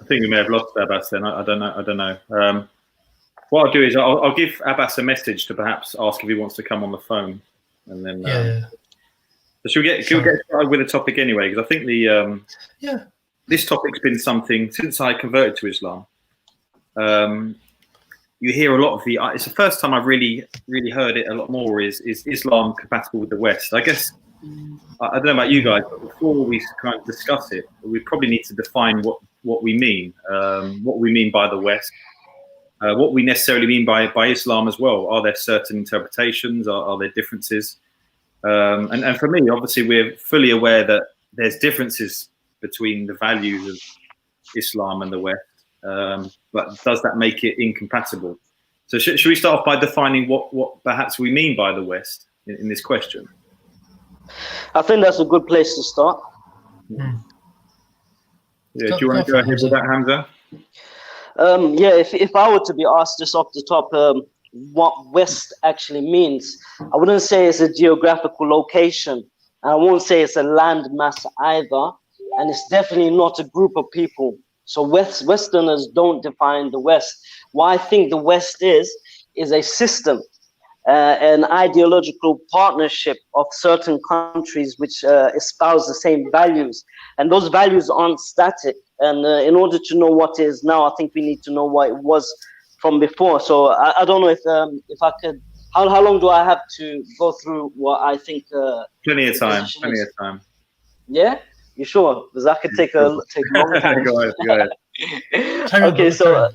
think we may have lost Abbas then. I don't know. What I'll do is I'll give Abbas a message to perhaps ask if he wants to come on the phone, and then So should we get started with the topic anyway? Because I think this topic's been something since I converted to Islam. You hear a lot of it's the first time I've really heard it a lot more. Is Islam compatible with the West? I guess I don't know about you guys, but before we kind of discuss it, we probably need to define what we mean by the West. What we necessarily mean by Islam as well. Are there certain interpretations? Are there differences? And for me, obviously, we're fully aware that there's differences between the values of Islam and the West. But does that make it incompatible? So should we start off by defining what perhaps we mean by the West in this question? I think that's a good place to start. Yeah, do you want to go ahead with that, Hamza? If I were to be asked just off the top what West actually means, I wouldn't say it's a geographical location. I won't say it's a land mass either. And it's definitely not a group of people. So Westerners don't define the West. What I think the West is a system, an ideological partnership of certain countries which espouse the same values. And those values aren't static. And in order to know what is now, I think we need to know what it was from before. So I don't know if I could, how long do I have to go through what I think? Plenty of time. Yeah? You sure? Because I could take a long time. Go ahead. Okay, so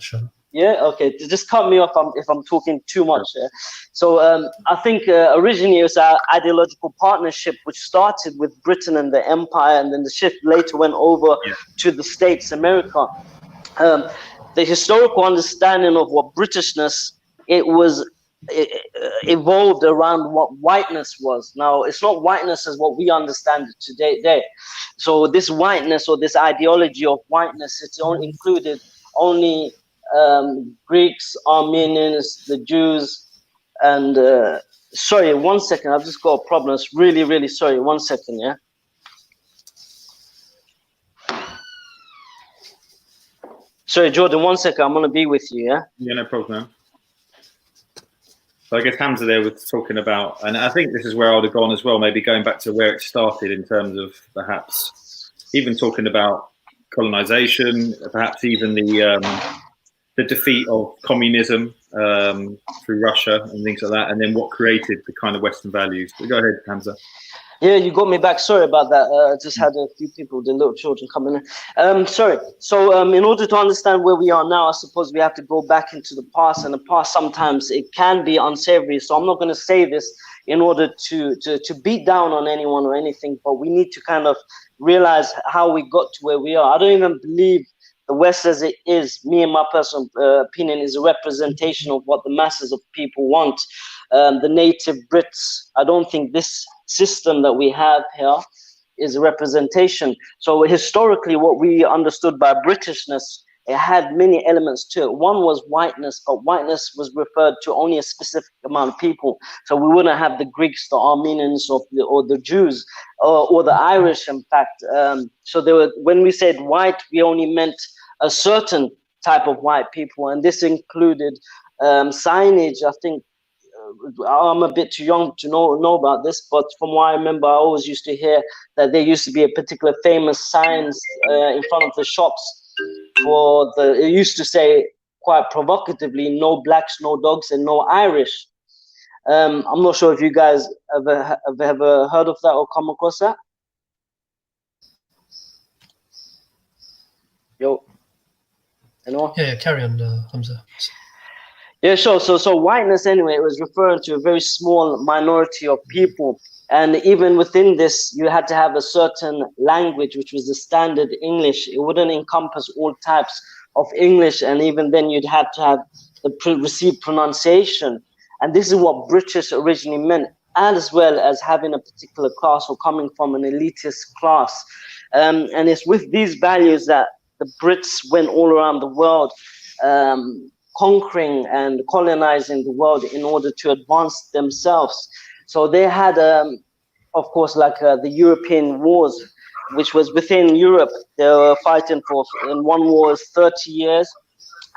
okay. Just cut me off if I'm talking too much. Yeah? So I think originally it was an ideological partnership which started with Britain and the Empire, and then the shift later went over to the States, America. The historical understanding of what Britishness it evolved around what whiteness was. Now, it's not whiteness as what we understand it today. So this whiteness or this ideology of whiteness, it's only included only Greeks, Armenians, the Jews, and sorry, 1 second. I've just got a problem. It's really, really sorry. 1 second, yeah. Sorry, Jordan, 1 second. I'm gonna be with you, yeah. Yeah, no problem. So I guess Hamza there was talking about, and I think this is where I would have gone as well, maybe going back to where it started in terms of perhaps even talking about colonization, perhaps even the defeat of communism through Russia and things like that, and then what created the kind of Western values. So go ahead, Hamza. Yeah, you got me back. Sorry about that. I just had a few people, the little children coming in. Sorry. So in order to understand where we are now, I suppose we have to go back into the past. And the past, sometimes it can be unsavory. So I'm not going to say this in order to beat down on anyone or anything, but we need to kind of realize how we got to where we are. I don't even believe the West as it is, me and my personal opinion, is a representation of what the masses of people want. The native Brits, I don't think this system that we have here is a representation. So historically, what we understood by Britishness, it had many elements to it. One was whiteness, but whiteness was referred to only a specific amount of people. So we wouldn't have the Greeks, the Armenians, or the Jews, or the Irish, in fact. So there were, when we said white, we only meant a certain type of white people, and this included signage. I think I'm a bit too young to know about this, but from what I remember, I always used to hear that there used to be a particular famous signs in front of the shops it used to say quite provocatively, no blacks, no dogs, and no Irish. I'm not sure if you guys have ever heard of that or come across that. Yo. Anyone? Yeah, carry on, Hamza. Yeah, sure. So whiteness, anyway, it was referring to a very small minority of people. And even within this, you had to have a certain language, which was the standard English. It wouldn't encompass all types of English. And even then, you'd have to have the received pronunciation. And this is what British originally meant, as well as having a particular class or coming from an elitist class. And it's with these values that the Brits went all around the world, conquering and colonizing the world in order to advance themselves. So they had, of course, like the European wars, which was within Europe. They were fighting for, in one war was 30 years,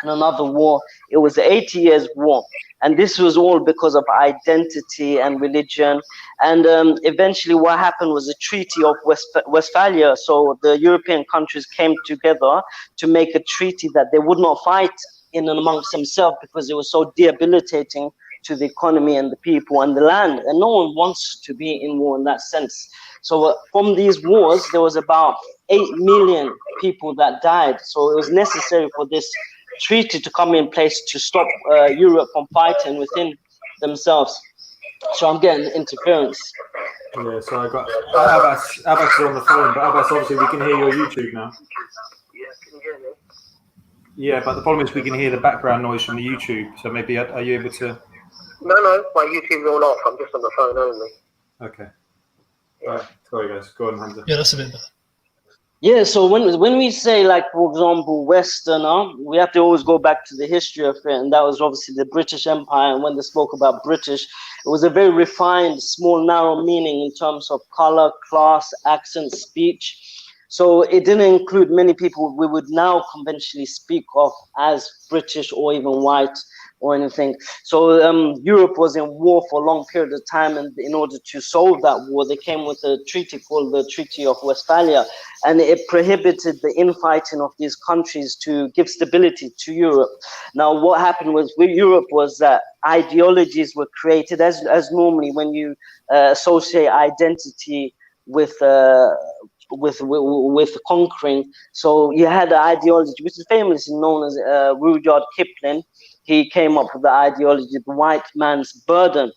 and another war, it was the 80 years war. And this was all because of identity and religion. And eventually what happened was the Treaty of Westphalia. So the European countries came together to make a treaty that they would not fight in and amongst themselves, because it was so debilitating to the economy and the people and the land. And no one wants to be in war in that sense. So from these wars, there was about 8 million people that died. So it was necessary for this treaty to come in place to stop Europe from fighting within themselves. So I'm getting interference. Yeah, so I got Abbas is on the phone, but Abbas, obviously we can hear your YouTube now. Yeah, can you hear me? Yeah, but the problem is we can hear the background noise from the YouTube. So maybe are you able to? No, my YouTube's all off. I'm just on the phone only. Okay. Right. Sorry guys, go on, Hamza. Yeah, that's a bit better. Yeah, so when we say, like, for example, Westerner, we have to always go back to the history of it, and that was obviously the British Empire. And when they spoke about British, it was a very refined, small, narrow meaning in terms of color, class, accent, speech. So it didn't include many people we would now conventionally speak of as British or even white or anything. So Europe was in war for a long period of time, and in order to solve that war, they came with a treaty called the Treaty of Westphalia, and it prohibited the infighting of these countries to give stability to Europe. Now, what happened was with Europe was that ideologies were created, as normally when you associate identity with conquering. So you had the ideology, which is famously known as Rudyard Kipling. He came up with the ideology, the white man's burden.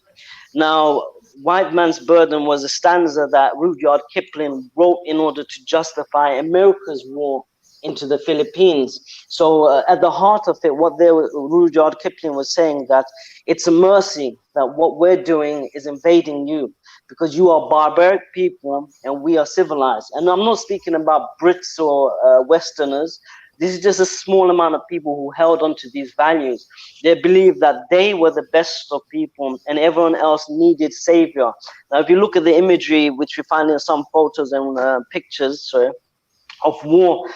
Now, white man's burden was a stanza that Rudyard Kipling wrote in order to justify America's war into the Philippines. So at the heart of it, Rudyard Kipling was saying that it's a mercy that what we're doing is invading you, because you are barbaric people and we are civilized. And I'm not speaking about Brits or Westerners. This is just a small amount of people who held on to these values. They believed that they were the best of people and everyone else needed savior. Now, if you look at the imagery, which we find in some photos and pictures of war,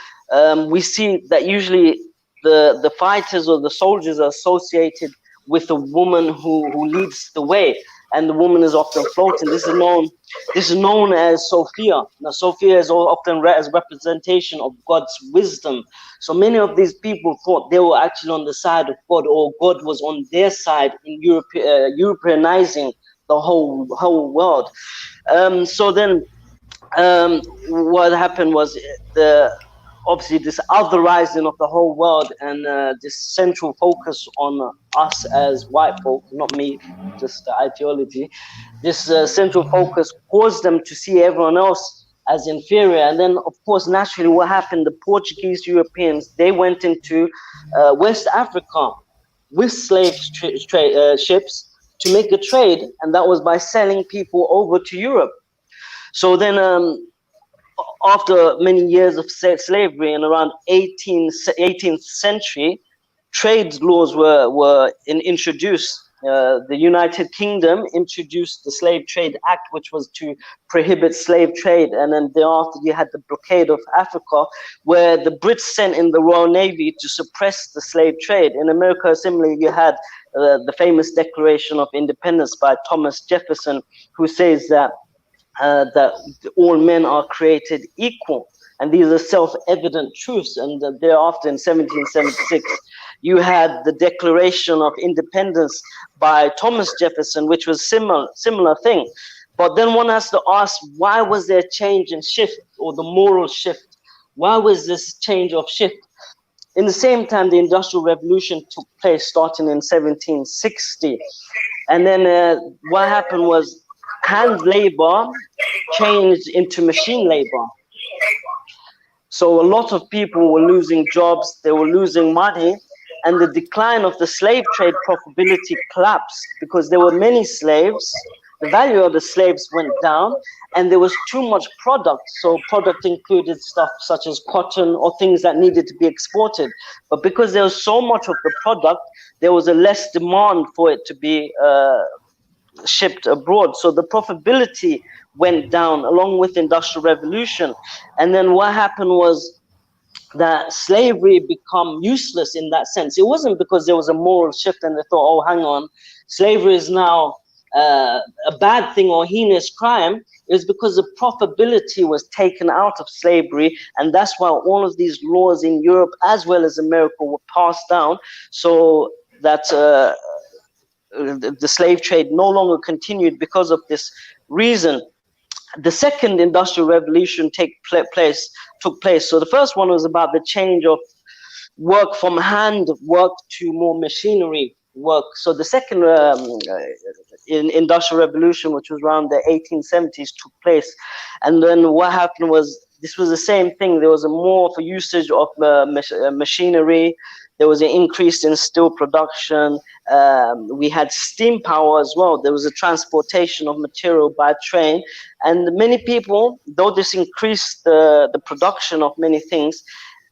we see that usually the fighters or the soldiers are associated with a woman who leads the way, and the woman is often floating. This is known as Sophia. Now, Sophia is often as a representation of God's wisdom. So many of these people thought they were actually on the side of God, or God was on their side in Europeanizing the whole world. So then what happened was obviously this otherizing of the whole world, and this central focus on us as white folk, not me, just the ideology. This central focus caused them to see everyone else as inferior. And then, of course, naturally what happened, the Portuguese Europeans, they went into West Africa with slave ships to make a trade, and that was by selling people over to Europe. So then after many years of slavery, in around 18th century, trade laws were introduced. The United Kingdom introduced the Slave Trade Act, which was to prohibit slave trade. And then thereafter, you had the blockade of Africa, where the Brits sent in the Royal Navy to suppress the slave trade. In America, similarly, you had the famous Declaration of Independence by Thomas Jefferson, who says that all men are created equal, and these are self-evident truths. And thereafter, in 1776, you had the Declaration of Independence by Thomas Jefferson, which was similar thing. But then one has to ask, why was there a change and shift, or the moral shift? Why was this change of shift? In the same time, the Industrial Revolution took place, starting in 1760, and then what happened was hand labor changed into machine labor. So a lot of people were losing jobs, they were losing money, and the decline of the slave trade profitability collapsed because there were many slaves, the value of the slaves went down, and there was too much product. So product included stuff such as cotton or things that needed to be exported. But because there was so much of the product, there was a less demand for it to be shipped abroad. So the profitability went down along with the Industrial Revolution. And then what happened was that slavery become useless in that sense. It wasn't because there was a moral shift and they thought, oh, hang on, slavery is now a bad thing or heinous crime. It was because the profitability was taken out of slavery, and that's why all of these laws in Europe as well as America were passed down, so that the slave trade no longer continued because of this reason. The second industrial revolution took place. So the first one was about the change of work from hand work to more machinery work. So the second industrial revolution, which was around the 1870s, took place. And then what happened was, this was the same thing. There was a more for usage of machinery. There was an increase in steel production. We had steam power as well. There was a transportation of material by train. And many people, though this increased the production of many things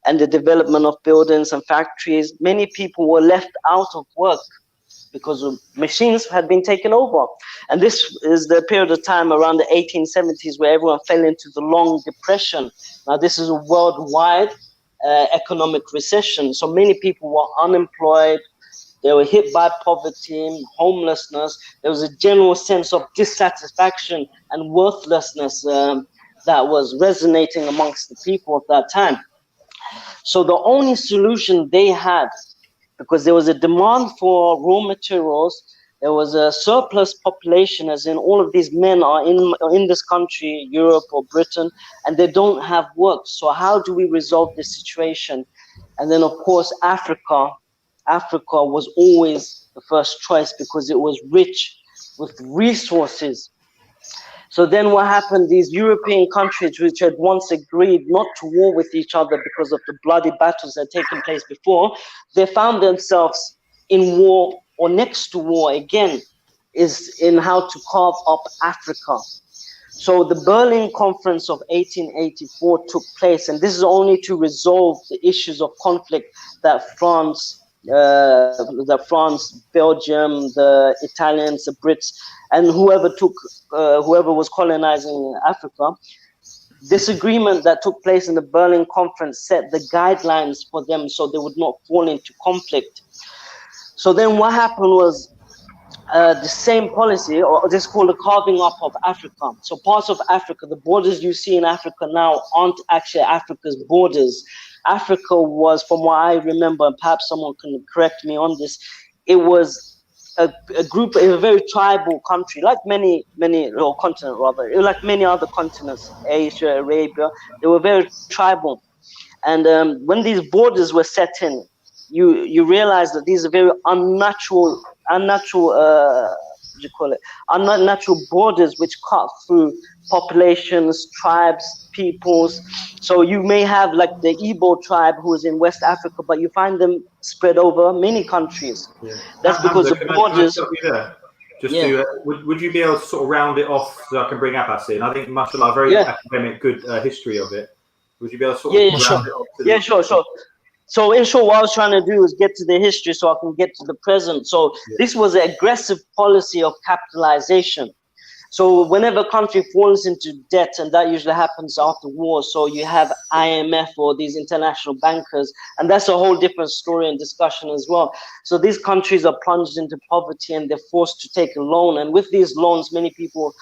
and the development of buildings and factories, many people were left out of work because machines had been taken over. And this is the period of time around the 1870s where everyone fell into the long depression. Now this is a worldwide economic recession. So many people were unemployed. They were hit by poverty, homelessness. There was a general sense of dissatisfaction and worthlessness that was resonating amongst the people of that time. So the only solution they had, because there was a demand for raw materials, there was a surplus population, as in all of these men are in this country, Europe or Britain, and they don't have work. So how do we resolve this situation? And then, of course, Africa was always the first choice because it was rich with resources. So then what happened, these European countries which had once agreed not to war with each other because of the bloody battles that had taken place before, they found themselves in war or next to war again, is in how to carve up Africa. So the Berlin Conference of 1884 took place, and this is only to resolve the issues of conflict that France, Belgium, the Italians, the Brits, and whoever was colonizing Africa. This agreement that took place in the Berlin Conference set the guidelines for them so they would not fall into conflict. So then what happened was the same policy, or this is called the carving up of Africa. So parts of Africa, the borders you see in Africa now aren't actually Africa's borders. Africa was, from what I remember, and perhaps someone can correct me on this, it was a group, a very tribal country, like many, or continent rather, like many other continents, Asia, Arabia, they were very tribal. And when these borders were set in, you realize that these are very unnatural borders which cut through populations, tribes, peoples. So you may have like the Igbo tribe who is in West Africa, but you find them spread over many countries. Yeah. That's because the borders. Would you be able to sort of round it off so I can bring Abbas in? I think mashallah, very academic, good history of it. Would you be able to sort of round it off? Sure. So in short, what I was trying to do is get to the history so I can get to the present. So this was an aggressive policy of capitalization. So whenever a country falls into debt, and that usually happens after war, so you have IMF or these international bankers, and that's a whole different story and discussion as well. So these countries are plunged into poverty and they're forced to take a loan. And with these loans, many people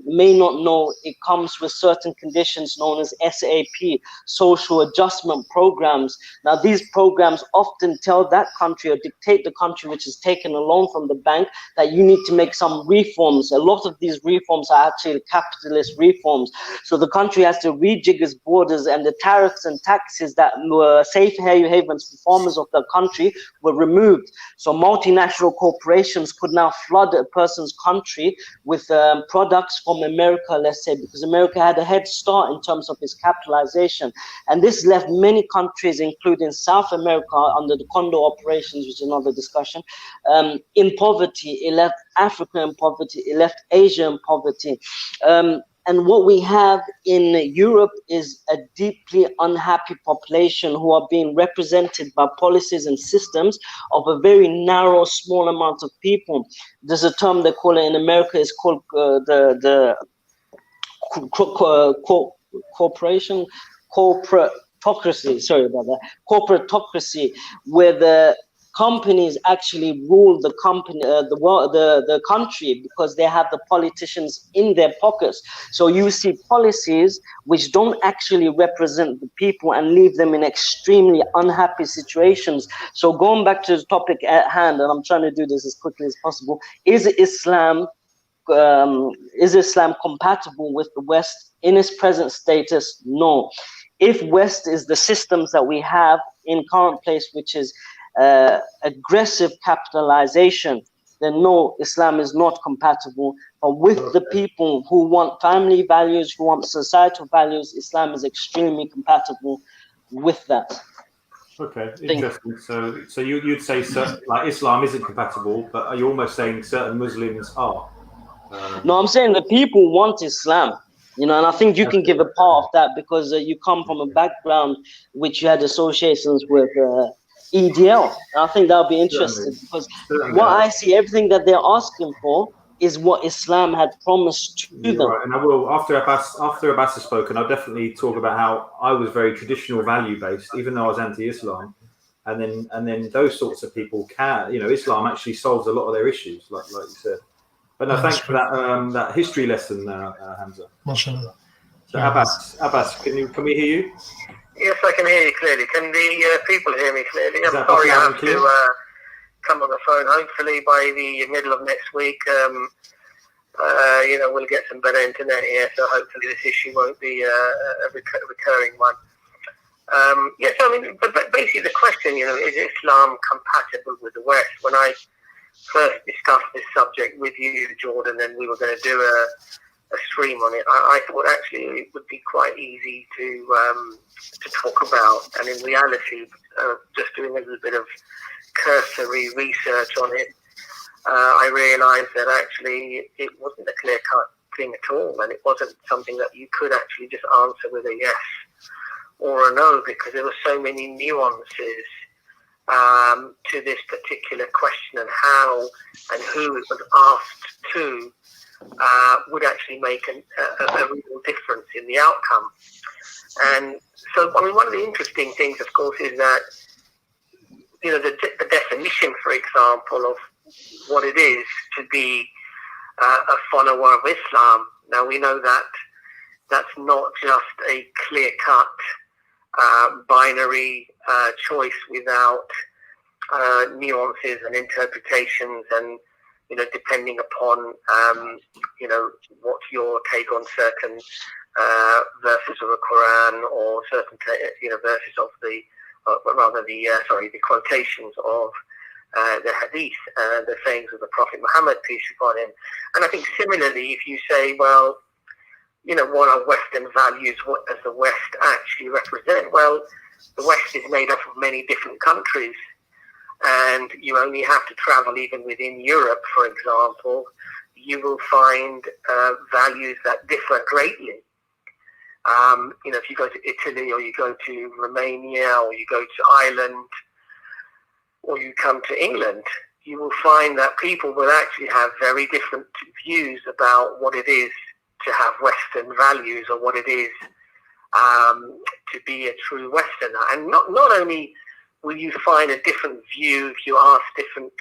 may not know it comes with certain conditions known as SAP, social adjustment programs. Now, these programs often tell that country or dictate the country which has taken a loan from the bank that you need to make some reforms. A lot of these reforms are actually capitalist reforms. So the country has to rejig its borders, and the tariffs and taxes that were safe havens for farmers of the country were removed. So multinational corporations could now flood a person's country with products from America, let's say, because America had a head start in terms of its capitalization. And this left many countries, including South America, under the Condor operations, which is another discussion, in poverty. It left Africa in poverty. It left Asia in poverty. And And what we have in Europe is a deeply unhappy population who are being represented by policies and systems of a very narrow, small amount of people. There's a term they call it in America, it's called corporatocracy, sorry about that, corporatocracy, where the companies actually rule the company, the country, because they have the politicians in their pockets. So you see policies which don't actually represent the people and leave them in extremely unhappy situations. So going back to the topic at hand, and I'm trying to do this as quickly as possible, is Islam compatible with the West in its present status? No. If West is the systems that we have in current place, which is aggressive capitalization, then no, Islam is not compatible. But with the people who want family values, who want societal values, Islam is extremely compatible with that. Okay, interesting. So you'd say like Islam isn't compatible, but are you almost saying certain Muslims are? No, I'm saying the people want Islam, you know, and I think you can give a part of that because you come from a background which you had associations with EDL. I think that'll be interesting because what I see, everything that they're asking for is what Islam had promised to them. Right. And I will, after Abbas has spoken, I'll definitely talk about how I was very traditional value based, even though I was anti-Islam. And then those sorts of people can, you know, Islam actually solves a lot of their issues, like you said. But no, thanks for that history lesson, Hamza. MashaAllah. So Abbas, can we hear you? Yes, I can hear you clearly. Can the people hear me clearly? I'm sorry I have to come on the phone. Hopefully by the middle of next week, we'll get some better internet here. So hopefully this issue won't be a recurring one. Yes, I mean, but basically the question, you know, is Islam compatible with the West? When I first discussed this subject with you, Jordan, and we were going to do a stream on it, I thought actually it would be quite easy to talk about, and in reality, just doing a little bit of cursory research on it, I realised that actually it wasn't a clear-cut thing at all, and it wasn't something that you could actually just answer with a yes or a no, because there were so many nuances to this particular question, and how and who it was asked to would actually make a real difference in the outcome. And so, I mean, one of the interesting things, of course, is that, you know, the definition, for example, of what it is to be a follower of Islam. Now, we know that that's not just a clear-cut binary choice without nuances and interpretations, and, you know, depending upon, you know, what's your take on certain verses of the Quran, or certain, you know, verses of the quotations of the Hadith, the sayings of the Prophet Muhammad, peace be upon him. And I think similarly, if you say, well, you know, what are Western values? What does the West actually represent? Well, the West is made up of many different countries, and you only have to travel even within Europe, for example, you will find values that differ greatly. You know, if you go to Italy, or you go to Romania, or you go to Ireland, or you come to England, you will find that people will actually have very different views about what it is to have Western values, or what it is to be a true Westerner. And not only will you find a different view if you ask different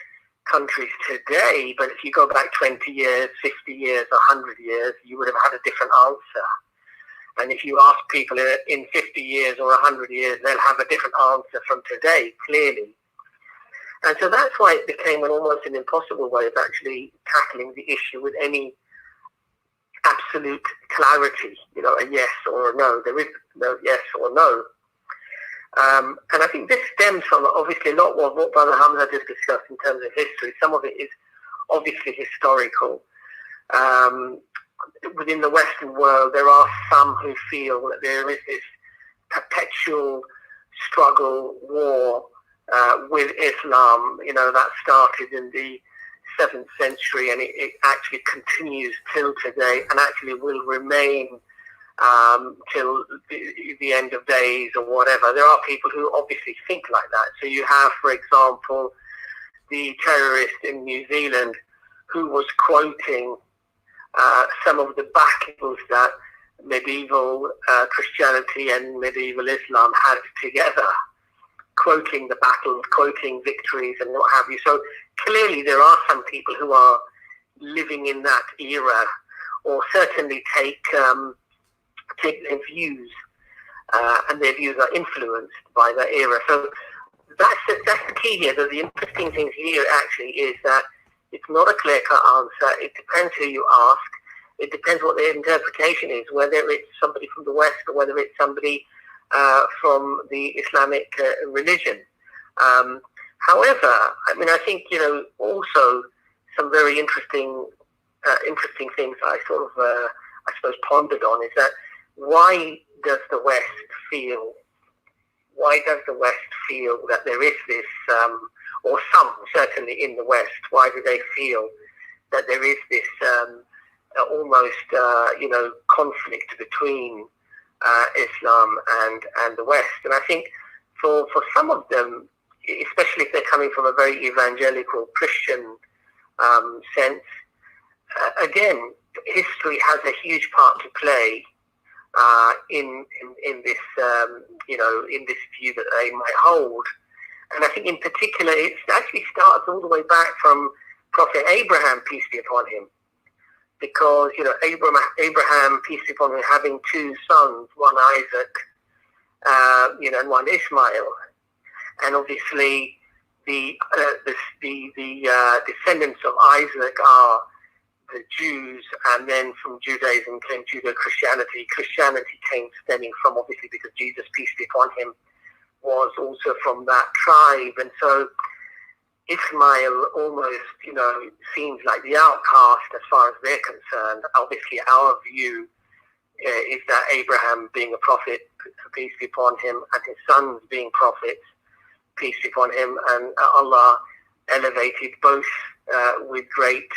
countries today, but if you go back 20 years, 50 years, 100 years, you would have had a different answer. And if you ask people in 50 years or 100 years, they'll have a different answer from today, clearly. And so that's why it became almost an impossible way of actually tackling the issue with any absolute clarity, you know, a yes or a no. There is no yes or no. And I think this stems from, obviously, a lot of what Brother Hamza just discussed in terms of history. Some of it is obviously historical. Within the Western world, there are some who feel that there is this perpetual struggle, war with Islam, you know, that started in the 7th century, and it actually continues till today, and actually will remain till the end of days or whatever. There are people who obviously think like that. So you have, for example, the terrorist in New Zealand who was quoting some of the battles that medieval Christianity and medieval Islam had together, quoting the battles, quoting victories and what have you. So clearly there are some people who are living in that era, or certainly take their views, and their views are influenced by that era. So that's the key here. The interesting thing here actually is that it's not a clear-cut answer. It depends who you ask. It depends what their interpretation is, whether it's somebody from the West or whether it's somebody from the Islamic religion. However, I mean, I think, also some very interesting things I sort of, I suppose, pondered on is that why does the West feel that there is this, or some certainly in the West, why do they feel that there is this almost, conflict between Islam and the West? And I think for some of them, especially if they're coming from a very evangelical Christian sense, again, history has a huge part to play in this, in this view that they might hold. And I think in particular, it actually starts all the way back from Prophet Abraham, peace be upon him. Because, Abraham, peace be upon him, having two sons, one Isaac, and one Ishmael. And obviously, the descendants of Isaac are the Jews, and then from Judaism came Judeo-Christianity. Christianity came stemming from, obviously, because Jesus, peace be upon him, was also from that tribe. And so Ishmael almost, seems like the outcast as far as they're concerned. Obviously, our view is that Abraham, being a prophet, peace be upon him, and his sons being prophets, peace be upon him, and Allah elevated both with great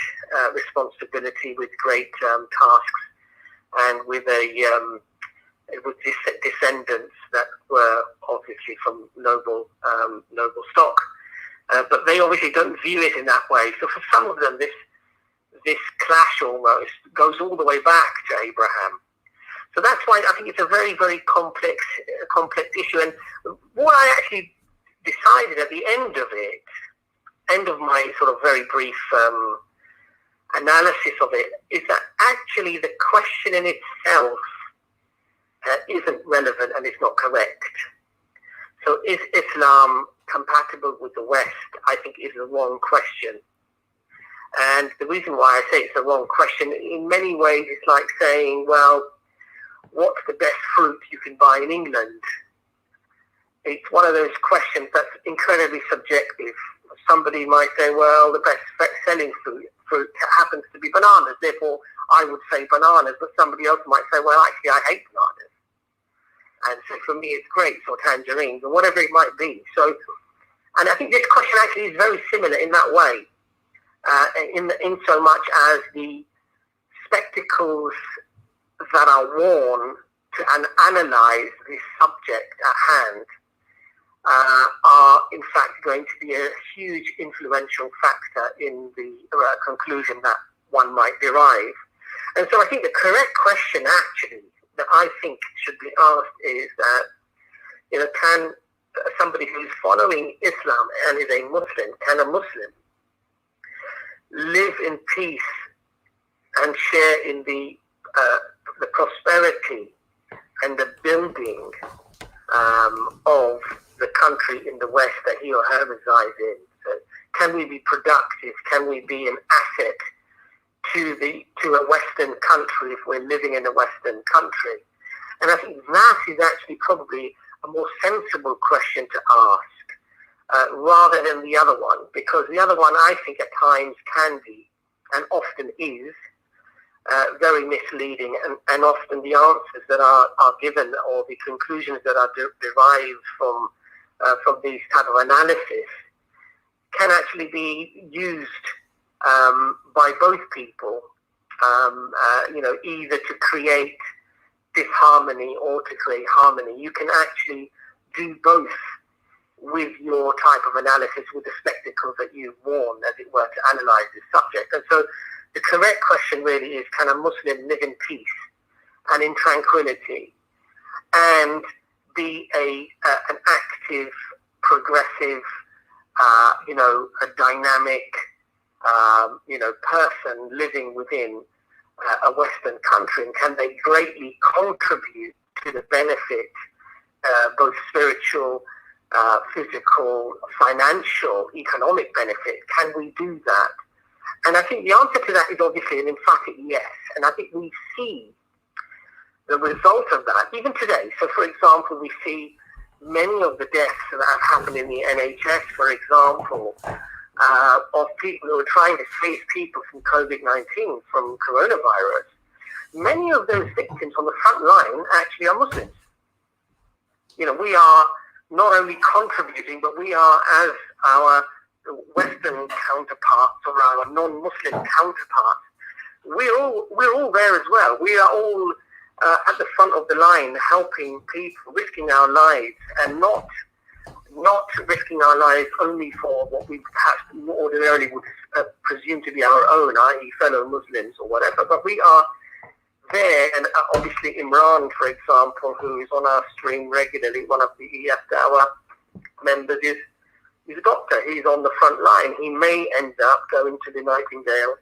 responsibility, with great tasks, and with descendants that were obviously from noble stock. But they obviously don't view it in that way. So for some of them, this clash almost goes all the way back to Abraham. So that's why I think it's a very, very complex issue. And what I actually decided at the end of my sort of very brief analysis of it, is that actually the question in itself isn't relevant and it's not correct. So is Islam compatible with the West? I think is the wrong question. And the reason why I say it's the wrong question, in many ways, it's like saying, well, what's the best fruit you can buy in England? It's one of those questions that's incredibly subjective. Somebody might say, well, the best selling fruit happens to be bananas, therefore I would say bananas, but somebody else might say, well, actually I hate bananas. And so for me it's grapes or tangerines or whatever it might be. So, and I think this question actually is very similar in that way, in so much as the spectacles that are worn to analyze this subject at hand are in fact going to be a huge influential factor in the conclusion that one might derive. And so I think the correct question actually that I think should be asked is that, can somebody who's following Islam and is a Muslim, can a Muslim live in peace and share in the prosperity and the building of the country in the West that he or her resides in? So can we be productive? Can we be an asset to a Western country if we're living in a Western country? And I think that is actually probably a more sensible question to ask rather than the other one, because the other one I think at times can be and often is very misleading, and often the answers that are given or the conclusions that are derived from these type of analysis can actually be used by both people, either to create disharmony or to create harmony. You can actually do both with your type of analysis, with the spectacles that you've worn, as it were, to analyze this subject. And so the correct question really is, can a Muslim live in peace and in tranquility and be an active, progressive, a dynamic, person living within a Western country, and can they greatly contribute to the benefit, both spiritual, physical, financial, economic benefit? Can we do that? And I think the answer to that is obviously an emphatic yes. And I think we see the result of that even today. So, for example, we see many of the deaths that have happened in the NHS, for example, of people who are trying to save people from COVID-19, from coronavirus. Many of those victims on the front line actually are Muslims. We are not only contributing, but we are, as our Western counterparts or our non-Muslim counterparts, we're all there as well. We are all at the front of the line, helping people, risking our lives, and not risking our lives only for what we perhaps ordinarily would presume to be our own, i.e. fellow Muslims or whatever, but we are there. And obviously Imran, for example, who is on our stream regularly, one of the EFDawah members, is a doctor. He's on the front line. He may end up going to the Nightingale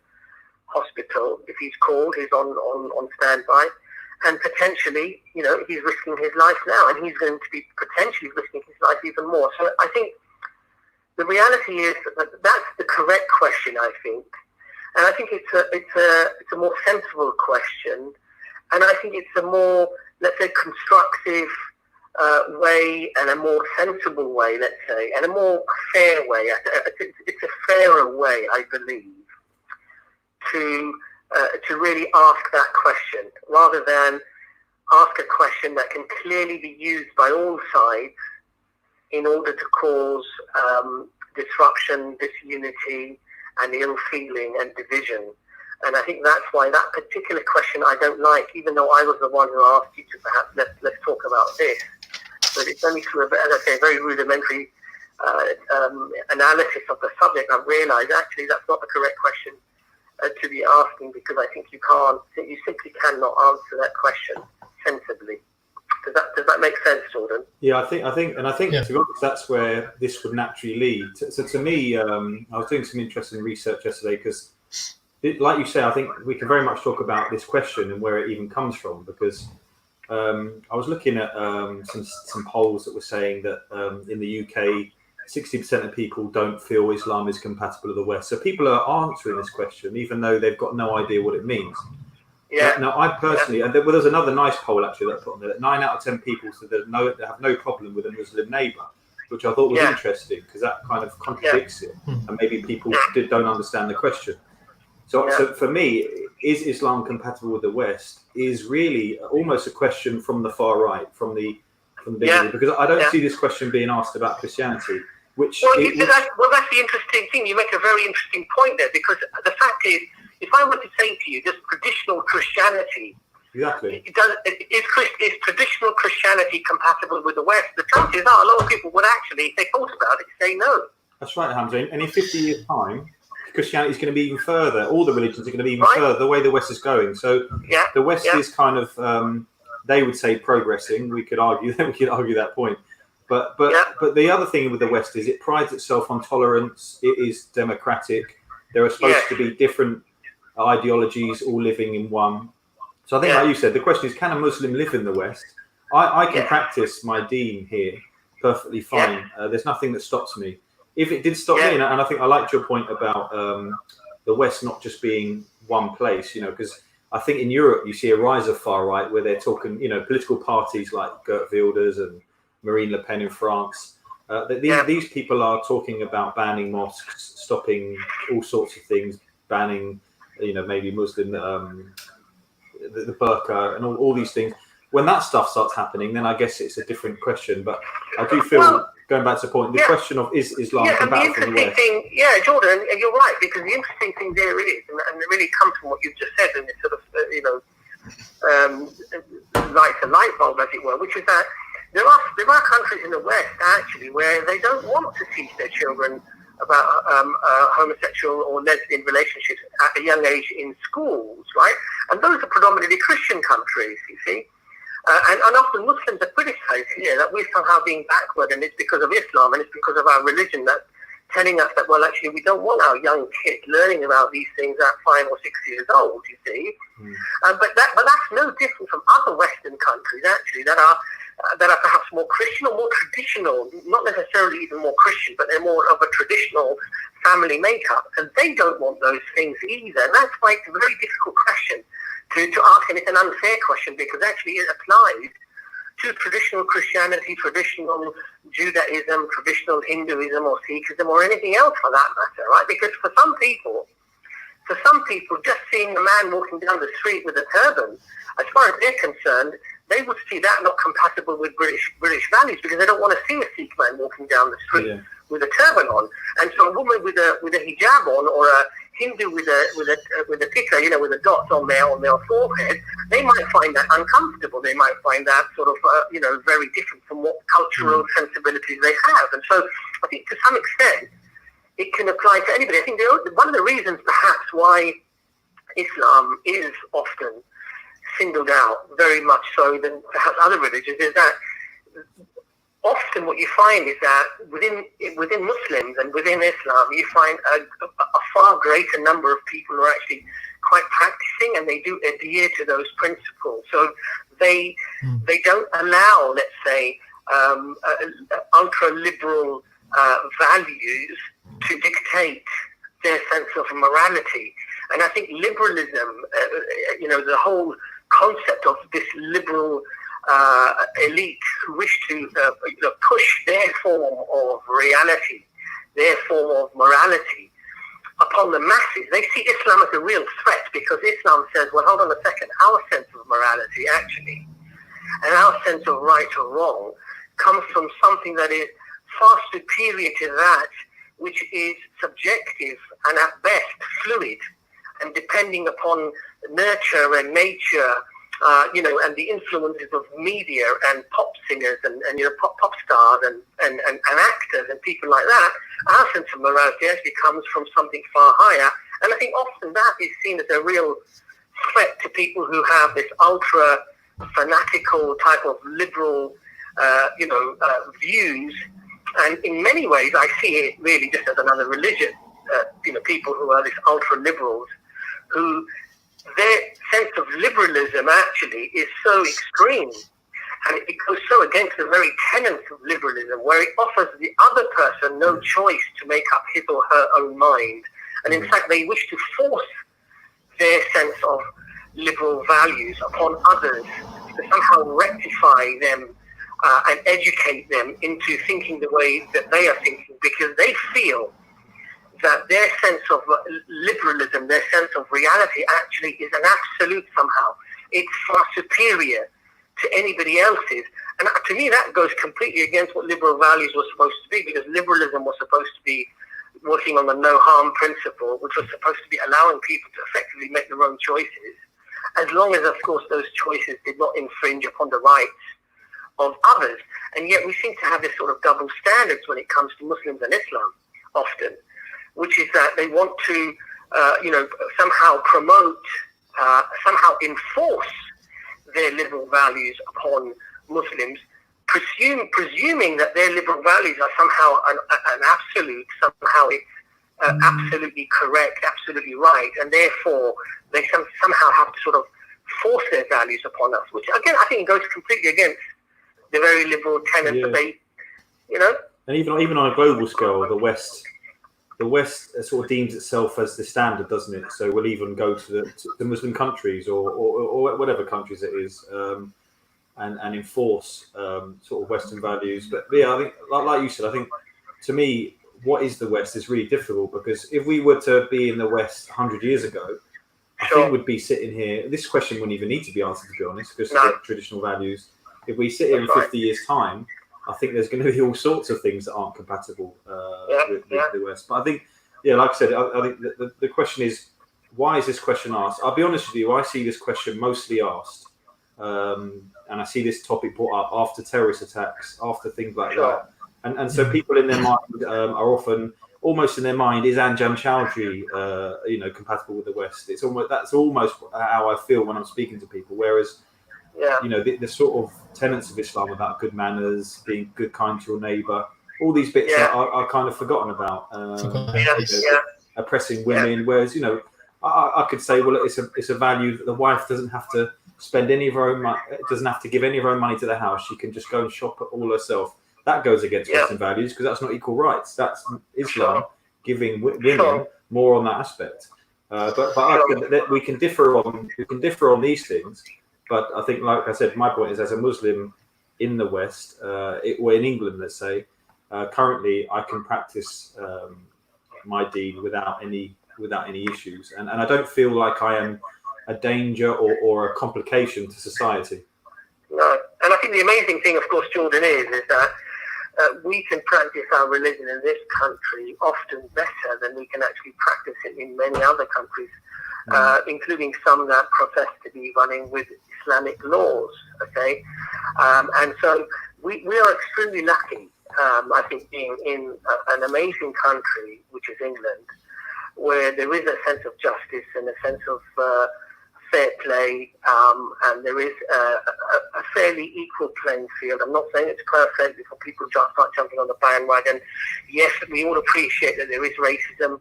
Hospital if he's called. He's on standby. And potentially, he's risking his life now, and he's going to be potentially risking his life even more. So I think the reality is that that's the correct question, I think. And I think it's a more sensible question. And I think it's a more, let's say, constructive way, and a more sensible way, let's say, and a more fair way. It's a fairer way, I believe, to really ask that question, rather than ask a question that can clearly be used by all sides in order to cause disruption, disunity, and ill feeling and division. And I think that's why that particular question I don't like, even though I was the one who asked you to perhaps let's talk about this. But it's only through as I say, very rudimentary analysis of the subject I've realised actually that's not the correct question to be asking, because I think you simply cannot answer that question sensibly. Does that make sense, Jordan? Yeah, I think, yeah. To be honest, that's where this would naturally lead. So to me, I was doing some interesting research yesterday, because, like you say, I think we can very much talk about this question and where it even comes from, because I was looking at some polls that were saying that in the UK, 60% of people don't feel Islam is compatible with the West. So people are answering this question, even though they've got no idea what it means. Yeah. Now, I personally, and there was another nice poll actually that I put on there, that 9 out of 10 people said they have no problem with a Muslim neighbour, which I thought was interesting, because that kind of contradicts it, and maybe people don't understand the question. So for me, is Islam compatible with the West is really almost a question from the far right, from the beginning, because I don't see this question being asked about Christianity. That's the interesting thing. You make a very interesting point there, because the fact is, if I were to say to you, just traditional Christianity, exactly, is traditional Christianity compatible with the West? The chances are a lot of people would actually, if they thought about it, say no. That's right, Hamza. And in 50 years' time, Christianity is going to be even further. All the religions are going to be even further, the way the West is going. So the West is kind of, they would say, progressing. We could argue that point. But the other thing with the West is it prides itself on tolerance. It is democratic. There are supposed to be different ideologies all living in one. So I think, like you said, the question is, can a Muslim live in the West? I can practice my deen here perfectly fine. There's nothing that stops me. If it did stop me, and I think I liked your point about the West not just being one place, because I think in Europe you see a rise of far right, where they're talking, political parties like Geert Wilders and Marine Le Pen in France. These people are talking about banning mosques, stopping all sorts of things, banning, maybe Muslim, the burqa and all these things. When that stuff starts happening, then I guess it's a different question. But I do feel going back to the point, the question of is Islam compatible with the West? Thing, Jordan, and you're right, because the interesting thing there is, and it really comes from what you've just said, and it's sort of, lights a light bulb, as it were, which is that there are countries in the West, actually, where they don't want to teach their children about homosexual or lesbian relationships at a young age in schools, right? And those are predominantly Christian countries, you see. And often Muslims are criticized here that we're somehow being backward, and it's because of Islam, and it's because of our religion that's telling us that, well, actually, we don't want our young kids learning about these things at 5 or 6 years old, you see. But that's no different from other Western countries, actually, that are perhaps more Christian or more traditional, not necessarily even more Christian, but they're more of a traditional family makeup, and they don't want those things either. And that's why it's a very difficult question to ask, and it's an unfair question, because actually it applies to traditional Christianity, traditional Judaism, traditional Hinduism or Sikhism or anything else for that matter, right? Because for some people, just seeing a man walking down the street with a turban, as far as they're concerned, they would see that not compatible with British values, because they don't want to see a Sikh man walking down the street with a turban on. And so a woman with a hijab on, or a Hindu with a tikka, with the dots on their forehead, they might find that uncomfortable. They might find that sort of very different from what cultural sensibilities they have. And so I think to some extent it can apply to anybody. I think one of the reasons perhaps why Islam is often singled out very much so than perhaps other religions is that often what you find is that within Muslims and within Islam, you find a far greater number of people who are actually quite practicing, and they do adhere to those principles. So they don't allow, let's say, ultra-liberal values to dictate their sense of morality. And I think liberalism, the whole concept of this liberal elite who wish to push their form of reality, their form of morality upon the masses. They see Islam as a real threat, because Islam says, well, hold on a second, our sense of morality actually, and our sense of right or wrong, comes from something that is far superior to that which is subjective and at best fluid, and depending upon nurture and nature, and the influences of media and pop singers and pop stars and actors and people like that. Our sense of morality actually comes from something far higher, and I think often that is seen as a real threat to people who have this ultra fanatical type of liberal, views. And in many ways, I see it really just as another religion. People who are these ultra liberals, who their sense of liberalism actually is so extreme, and it goes so against the very tenets of liberalism, where it offers the other person no choice to make up his or her own mind. And in fact, they wish to force their sense of liberal values upon others, to somehow rectify them and educate them into thinking the way that they are thinking, because they feel that their sense of liberalism, their sense of reality actually is an absolute somehow. It's far superior to anybody else's. And to me, that goes completely against what liberal values were supposed to be, because liberalism was supposed to be working on the no harm principle, which was supposed to be allowing people to effectively make their own choices, as long as, of course, those choices did not infringe upon the rights of others. And yet we seem to have this sort of double standards when it comes to Muslims and Islam often, which is that they want to, somehow promote, somehow enforce their liberal values upon Muslims, presuming that their liberal values are somehow an absolute, somehow absolutely correct, absolutely right, and therefore they somehow have to sort of force their values upon us, which again I think goes completely against the very liberal tenets that they, And even on a global scale, the West sort of deems itself as the standard, doesn't it? So we'll even go to the Muslim countries or whatever countries it is, and enforce sort of Western values. But yeah, I think like you said, I think to me, what is the West is really difficult, because if we were to be in the West 100 years ago, I think we'd be sitting here. This question wouldn't even need to be answered, to be honest, because of the traditional values. If we sit here in 50 years' time, I think there's going to be all sorts of things that aren't compatible with the West. But I think, like I said, I think the question is, why is this question asked? I'll be honest with you, I see this question mostly asked, and I see this topic brought up after terrorist attacks, after things like that. And so people in their mind are often, almost in their mind, is Anjem Choudhury, compatible with the West? That's almost how I feel when I'm speaking to people. Whereas, the sort of tenets of Islam about good manners, being good, kind to your neighbour, all these bits are kind of forgotten about. Oppressing women, whereas I could say, well, it's a value that the wife doesn't have to spend any of her own money, doesn't have to give any of her own money to the house. She can just go and shop all herself. That goes against Western values because that's not equal rights. That's Islam giving women more on that aspect. But we can differ on these things. But I think, like I said, my point is, as a Muslim in the West, or in England, let's say, currently I can practice my deen without any issues, and I don't feel like I am a danger or a complication to society. No, and I think the amazing thing, of course, Jordan, is that we can practice our religion in this country often better than we can actually practice it in many other countries, including some that profess to be running with Islamic laws. Okay, and so we are extremely lucky, I think, being in an amazing country, which is England, where there is a sense of justice and a sense of fair play, and there is a fairly equal playing field. I'm not saying it's perfect before people start jumping on the bandwagon. Yes, we all appreciate that there is racism,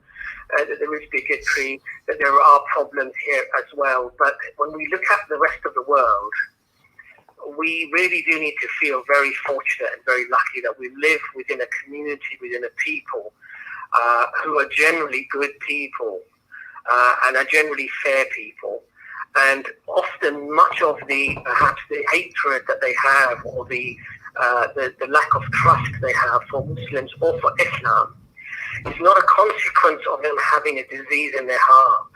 that there is bigotry, that there are problems here as well. But when we look at the rest of the world, we really do need to feel very fortunate and very lucky that we live within a community, within a people who are generally good people and are generally fair people. And often much of perhaps the hatred that they have, or the lack of trust they have for Muslims or for Islam, is not a consequence of them having a disease in their hearts,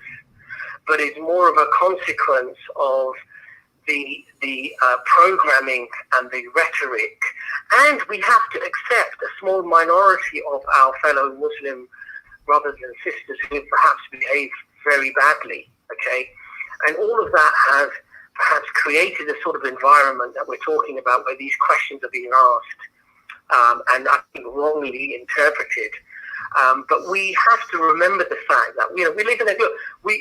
but is more of a consequence of the programming and the rhetoric. And we have to accept a small minority of our fellow Muslim brothers and sisters who perhaps behave very badly, okay? And all of that has perhaps created a sort of environment that we're talking about, where these questions are being asked, and I think wrongly interpreted. But we have to remember the fact that we live in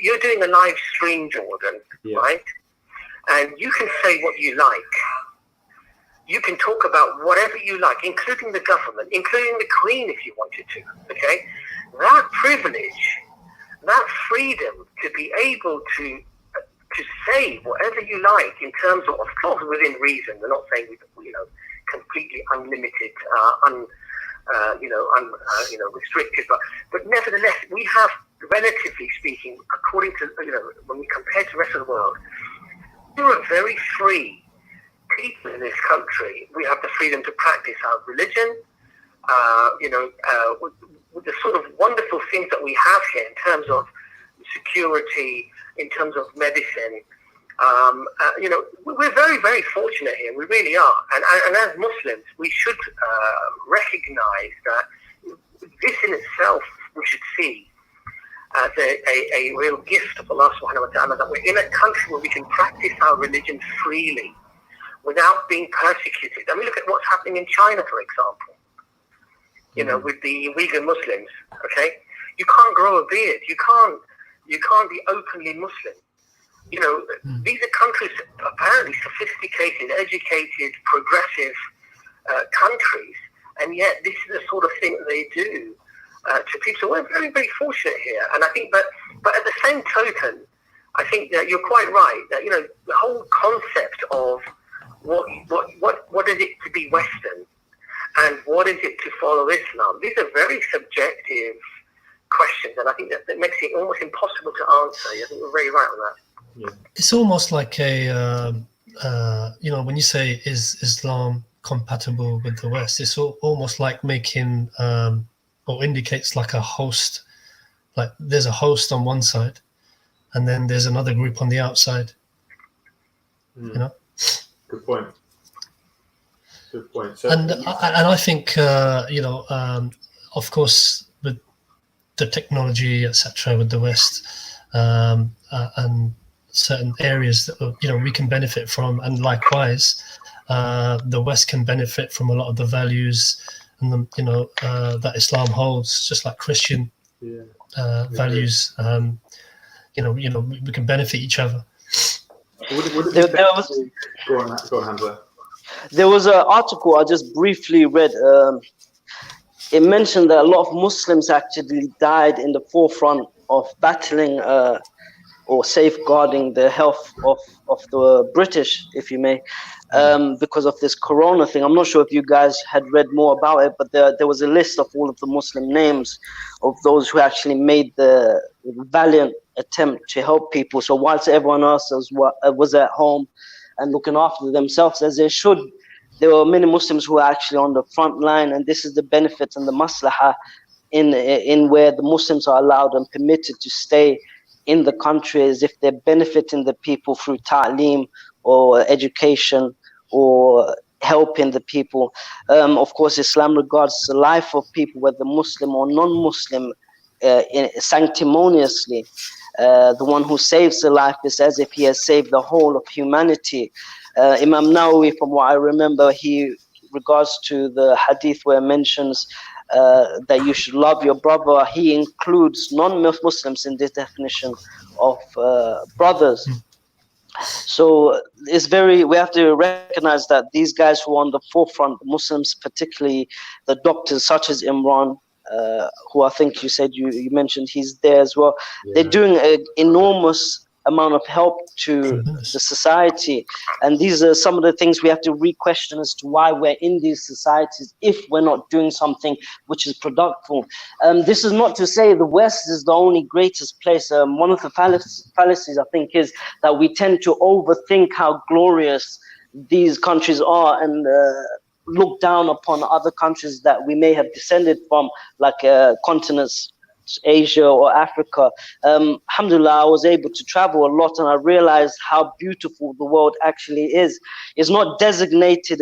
you're doing a live stream, Jordan, right? And you can say what you like. You can talk about whatever you like, including the government, including the Queen if you wanted to, okay? That privilege, that freedom to be able to say whatever you like in terms of course, within reason. We're not saying completely unlimited, restricted, but nevertheless, we have, relatively speaking, according to when we compare to the rest of the world, we are very free people in this country. We have the freedom to practice our religion, with the sort of wonderful things that we have here in terms of security, in terms of medicine. We're very, very fortunate here. We really are. And as Muslims, we should recognize that this in itself we should see as a real gift of Allah subhanahu wa ta'ala, that we're in a country where we can practice our religion freely without being persecuted. I mean, look at what's happening in China, for example, with the Uyghur Muslims, okay? You can't grow a beard. You can't be openly Muslim. These are countries, apparently sophisticated, educated, progressive countries, and yet this is the sort of thing that they do to people. So we're very, very fortunate here. And I think but at the same token, I think that you're quite right, that, the whole concept of what is it to be Western and what is it to follow Islam, these are very subjective questions, and I think that makes it almost impossible to answer. I think we're very right on that. Yeah. It's almost like when you say, is Islam compatible with the West, it's almost like making or indicates like a host, like there's a host on one side and then there's another group on the outside. Good point. Good point. So, and I think of course, with the technology, etc., with the West, and certain areas that we can benefit from, and likewise, the West can benefit from a lot of the values and that Islam holds, just like Christian values. We can benefit each other. Go on, Hamza. There was an article I just briefly read. It mentioned that a lot of Muslims actually died in the forefront of battling or safeguarding the health of the British, if you may, because of this corona thing. I'm not sure if you guys had read more about it, but there was a list of all of the Muslim names of those who actually made the valiant attempt to help people. So whilst everyone else was at home and looking after themselves as they should, there were many Muslims who were actually on the front line, and this is the benefit and the maslahah in where the Muslims are allowed and permitted to stay in the country, as if they're benefiting the people through ta'aleem or education or helping the people. Of course, Islam regards the life of people, whether Muslim or non-Muslim, sanctimoniously. The one who saves the life is as if he has saved the whole of humanity. Imam Nawawi, from what I remember, he regards to the hadith where it mentions that you should love your brother, he includes non-Muslims in this definition of brothers. So we have to recognize that these guys who are on the forefront, Muslims, particularly the doctors such as Imran, who I think you said you mentioned he's there as well. Yeah. They're doing an enormous amount of help to the society, and these are some of the things we have to re-question as to why we're in these societies if we're not doing something which is productive. This is not to say the West is the only greatest place. One of the fallacies I think is that we tend to overthink how glorious these countries are and look down upon other countries that we may have descended from, like continents, Asia or Africa. Alhamdulillah, I was able to travel a lot, and I realized how beautiful the world actually is. It's not designated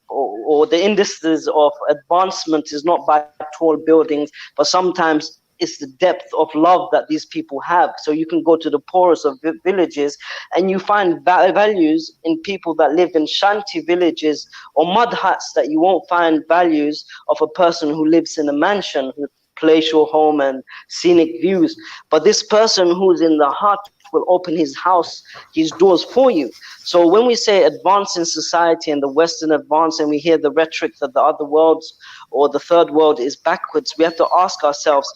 or the indices of advancement is not by tall buildings, but sometimes it's the depth of love that these people have. So you can go to the poorest of villages and you find values in people that live in shanty villages or mud huts that you won't find values of a person who lives in a mansion, palatial home and scenic views. But this person who's in the hut will open his house, his doors for you. So when we say advance in society and the Western advance, and we hear the rhetoric that the other worlds or the third world is backwards, we have to ask ourselves,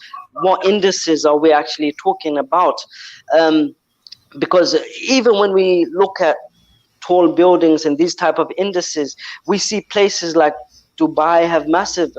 what indices are we actually talking about? Because even when we look at tall buildings and these type of indices, we see places like Dubai have massive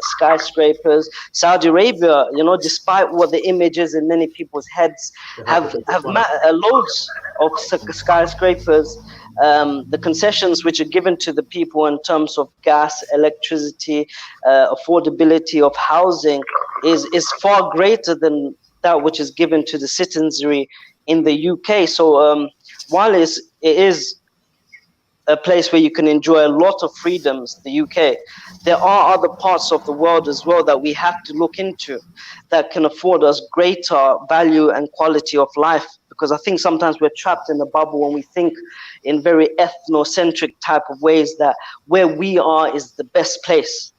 skyscrapers. Saudi Arabia, despite what the image is in many people's heads, have loads of skyscrapers. The concessions which are given to the people in terms of gas, electricity, affordability of housing is far greater than that which is given to the citizenry in the UK. So while it is a place where you can enjoy a lot of freedoms, the UK, there are other parts of the world as well that we have to look into that can afford us greater value and quality of life. Because I think sometimes we're trapped in a bubble when we think in very ethnocentric type of ways that where we are is the best place.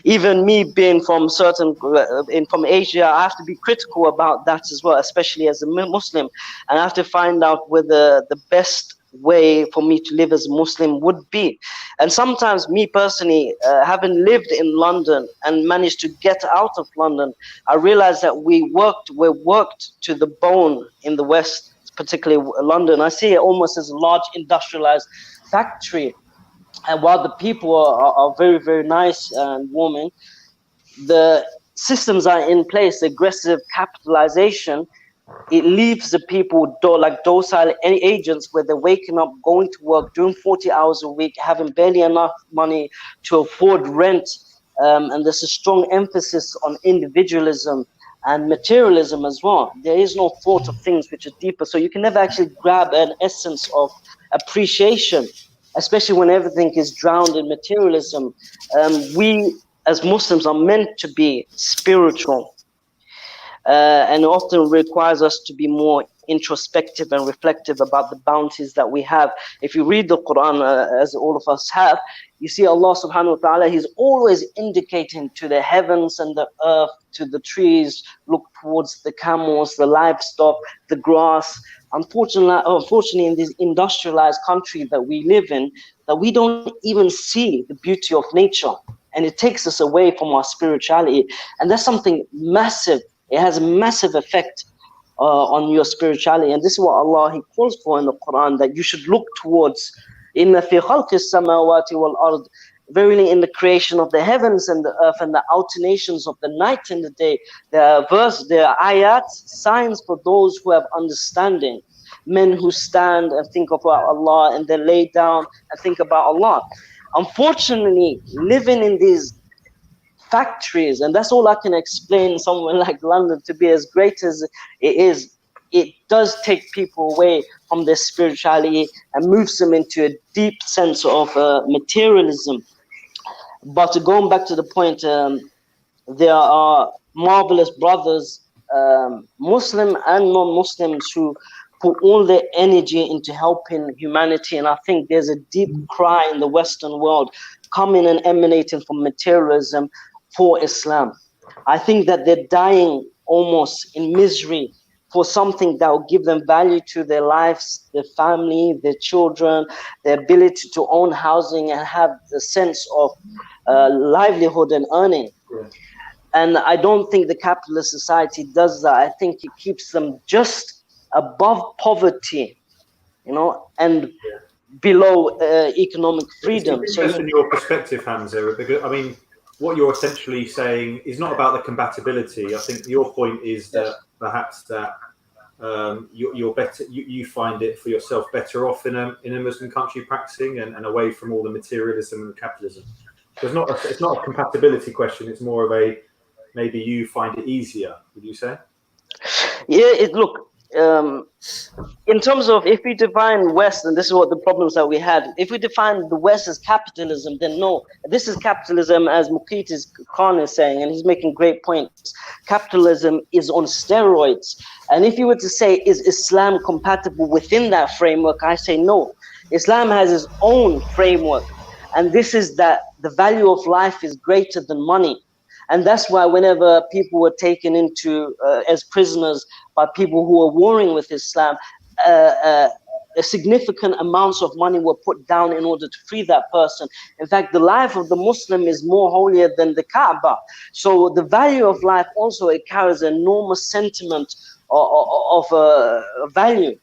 Even me being from from Asia, I have to be critical about that as well, especially as a Muslim, and I have to find out whether the best way for me to live as a Muslim would be. And sometimes me personally, having lived in London and managed to get out of London, I realized that we're worked to the bone in the West, particularly London. I see it almost as a large industrialized factory. And while the people are very, very nice and warming, the systems are in place, aggressive capitalization. It leaves the people like docile agents where they're waking up, going to work, doing 40 hours a week, having barely enough money to afford rent. And there's a strong emphasis on individualism and materialism as well. There is no thought of things which are deeper. So you can never actually grab an essence of appreciation especially when everything is drowned in materialism. We as Muslims are meant to be spiritual, and it often requires us to be more introspective and reflective about the bounties that we have. If you read the Quran, as all of us have, you see Allah subhanahu wa ta'ala, he's always indicating to the heavens and the earth, to the trees, look towards the camels, the livestock, the grass. Unfortunately, in this industrialized country that we live in, that we don't even see the beauty of nature, and it takes us away from our spirituality. And that's something massive. It has a massive effect on your spirituality, and this is what Allah, he calls for in the Quran, that you should look towards. Inna fi khalqis samawati wal ard, verily in the creation of the heavens and the earth and the alternations of the night and the day, there are ayat, signs for those who have understanding, men who stand and think about Allah, and they lay down and think about Allah. Unfortunately, living in these factories, and that's all I can explain somewhere like London to be as great as it is, it does take people away from their spirituality and moves them into a deep sense of materialism. But going back to the point, there are marvelous brothers, Muslim and non-Muslims, who put all their energy into helping humanity, and I think there's a deep cry in the Western world coming and emanating from materialism for Islam. I think that they're dying almost in misery for something that will give them value to their lives, their family, their children, their ability to own housing and have the sense of livelihood and earning. Yeah. And I don't think the capitalist society does that. I think it keeps them just above poverty, and below economic freedom. So in your perspective, Hamza, because I mean, what you're essentially saying is not about the compatibility. I think your point is that perhaps that you're better, you find it for yourself better off in a Muslim country practicing and away from all the materialism and capitalism. So it's not a compatibility question. It's more of a, maybe you find it easier, would you say? Yeah, look, in terms of, if we define West, and this is what the problems that we had, if we define the West as capitalism, then no, this is capitalism, as Muqit Khan is saying, and he's making great points. Capitalism is on steroids. And if you were to say, is Islam compatible within that framework, I say no. Islam has its own framework, and this is that the value of life is greater than money. And that's why whenever people were taken into as prisoners by people who were warring with Islam, a significant amounts of money were put down in order to free that person. In fact, the life of the Muslim is more holier than the Kaaba. So the value of life also, it carries an enormous sentiment of value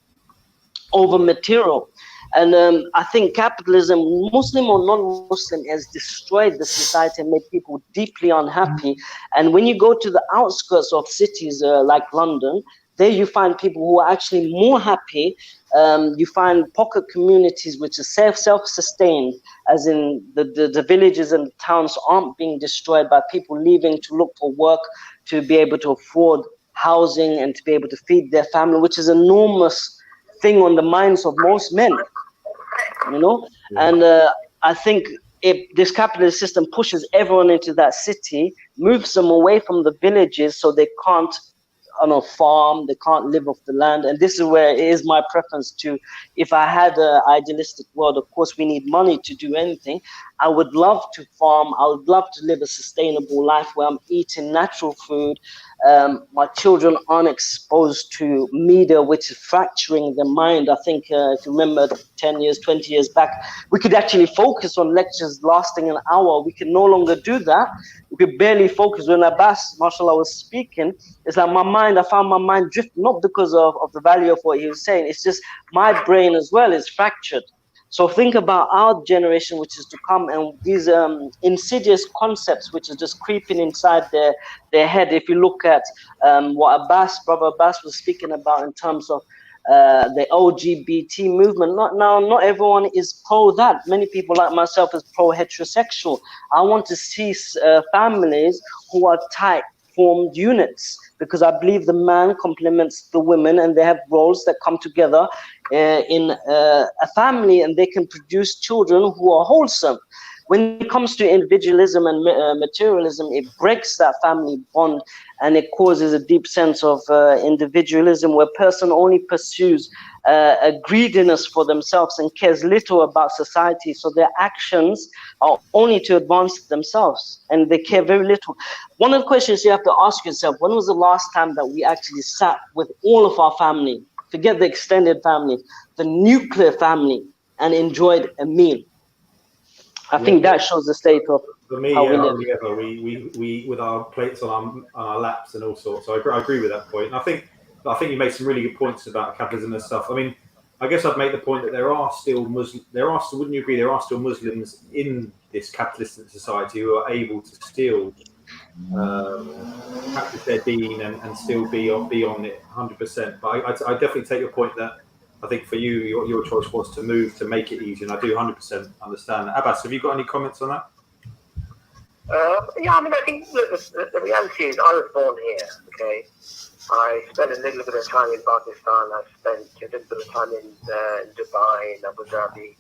over material. And I think capitalism, Muslim or non-Muslim, has destroyed the society and made people deeply unhappy. And when you go to the outskirts of cities like London, there you find people who are actually more happy. You find pocket communities which are self-sustained, as in the villages and towns aren't being destroyed by people leaving to look for work, to be able to afford housing and to be able to feed their family, which is an enormous thing on the minds of most men. And I think if this capitalist system pushes everyone into that city, moves them away from the villages, so they can't farm, they can't live off the land. And this is where it is my preference to, if I had an idealistic world, of course we need money to do anything, I would love to farm, I would love to live a sustainable life where I'm eating natural food, my children aren't exposed to media which is fracturing their mind. I think if you remember 10 years, 20 years back, we could actually focus on lectures lasting an hour. We can no longer do that. We could barely focus. When Abbas, mashallah, was speaking, it's like I found my mind drift, not because of the value of what he was saying, it's just my brain as well is fractured. So think about our generation which is to come, and these insidious concepts which are just creeping inside their head. If you look at what Brother Abbas was speaking about in terms of the LGBT movement, not everyone is pro that. Many people like myself is pro heterosexual. I want to see families who are tight, formed units, because I believe the man complements the women, and they have roles that come together in a family, and they can produce children who are wholesome. When it comes to individualism and materialism, it breaks that family bond, and it causes a deep sense of individualism, where a person only pursues a greediness for themselves and cares little about society. So their actions are only to advance themselves, and they care very little. One of the questions you have to ask yourself: when was the last time that we actually sat with all of our family, forget the extended family, the nuclear family, and enjoyed a meal? I think that shows the state of for me, how we live. ever. We with our plates on our laps and all sorts. So I agree with that point. And I think you made some really good points about capitalism and stuff. I mean, I guess I'd make the point that there are still, wouldn't you agree, there are still Muslims in this capitalistic society who are able to still practice their deen and still be on it 100%. But I definitely take your point that I think for you, your choice was to move to make it easier, and I do 100% understand that. Abbas, have you got any comments on that? Yeah, I mean, I think the reality is I was born here, okay? I spent a little bit of time in Pakistan. I spent a little bit of time in Dubai, in Abu Dhabi.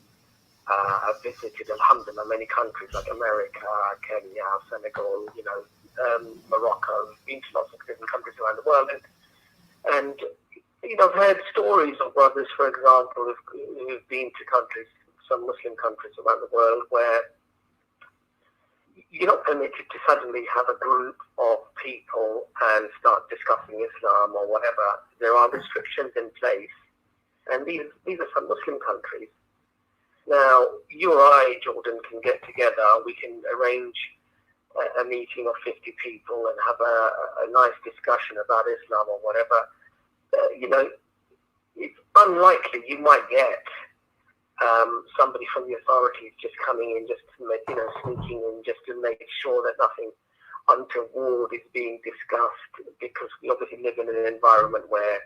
I've visited, alhamdulillah, many countries like America, Kenya, Senegal, Morocco. I've been to lots of different countries around the world. And I've heard stories of brothers, for example, who've been to countries, some Muslim countries around the world, where you're not permitted to suddenly have a group of people and start discussing Islam or whatever. There are restrictions in place, and these are some Muslim countries. Now, you or I, Jordan, can get together. We can arrange a meeting of 50 people and have a nice discussion about Islam or whatever. It's unlikely you might get somebody from the authorities just coming in, just to make, sneaking in, just to make sure that nothing untoward is being discussed, because we obviously live in an environment where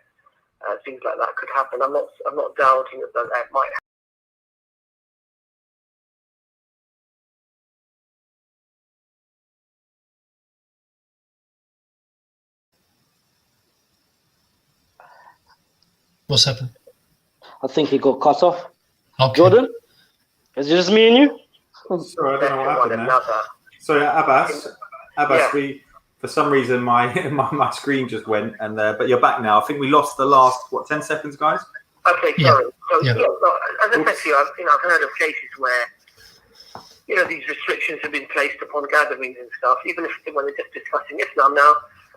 things like that could happen. I'm not doubting that might happen. What's happened? I think he got cut off. Okay. Jordan, is it just me and you? Sorry, I don't know what happened there. Sorry, Abbas, yeah. For some reason my screen just went, and but you're back now. I think we lost the last 10 seconds, guys. Okay, sorry. Yeah. So as I said to you, I've heard of cases where these restrictions have been placed upon gatherings and stuff, even when they're just discussing Islam. Now,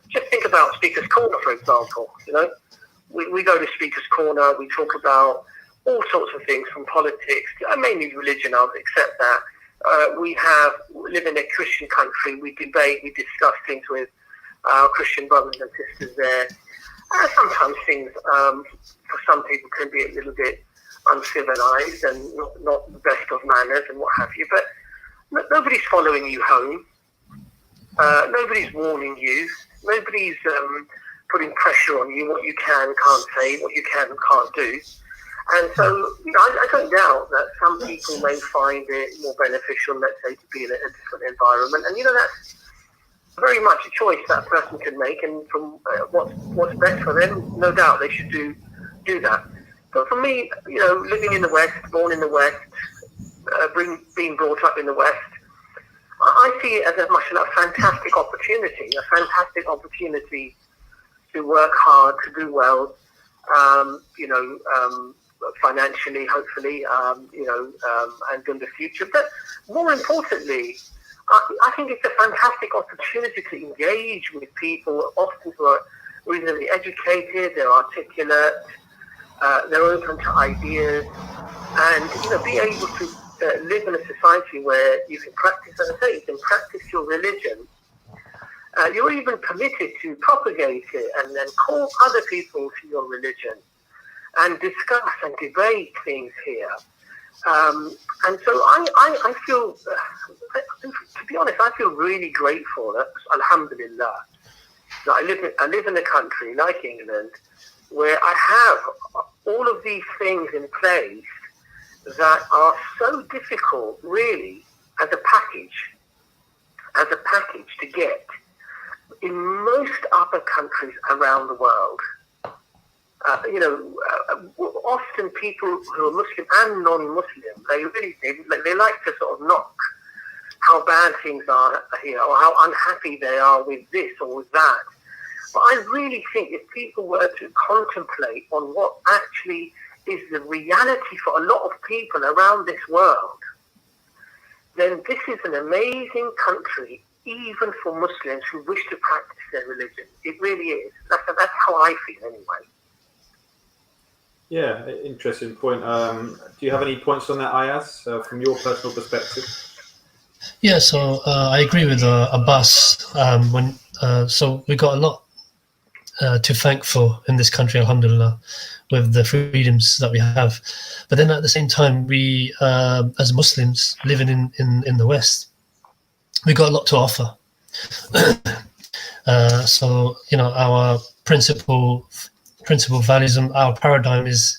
just think about Speaker's Corner, for example. We go to Speaker's Corner, we talk about all sorts of things, from politics, mainly religion, I'll accept that. We live in a Christian country, we debate, we discuss things with our Christian brothers and sisters there. Sometimes things, for some people, can be a little bit uncivilized and not the best of manners and what have you, but nobody's following you home. Nobody's warning you. Nobody's putting pressure on you, what you can and can't say, what you can and can't do. And so, I don't doubt that some people may find it more beneficial, let's say, to be in a different environment. And, that's very much a choice that person can make. And from what's best for them, no doubt they should do that. But for me, living in the West, born in the West, being brought up in the West, I see it as a fantastic opportunity to work hard, to do well, financially, hopefully, and in the future. But more importantly, I think it's a fantastic opportunity to engage with people, often who are reasonably educated, they're articulate, they're open to ideas, and be able to live in a society where you can practice, as I say, you can practice your religion. You're even permitted to propagate it and then call other people to your religion and discuss and debate things here. And so I feel, to be honest, I feel really grateful, alhamdulillah, that I live in a country like England where I have all of these things in place that are so difficult, really, as a package to get. in most other countries around the world, often people who are Muslim and non-Muslim, they like to sort of knock how bad things are here, or how unhappy they are with this or with that. But I really think if people were to contemplate on what actually is the reality for a lot of people around this world, then this is an amazing country, even for Muslims who wish to practice their religion. It really is. That's how I feel anyway. Yeah, interesting point. Do you have any points on that, Ayaz, from your personal perspective? Yeah, so I agree with Abbas. So we got a lot to thank for in this country, alhamdulillah, with the freedoms that we have. But then at the same time, we, as Muslims living in the West, we got a lot to offer. So, our principal values and our paradigm is,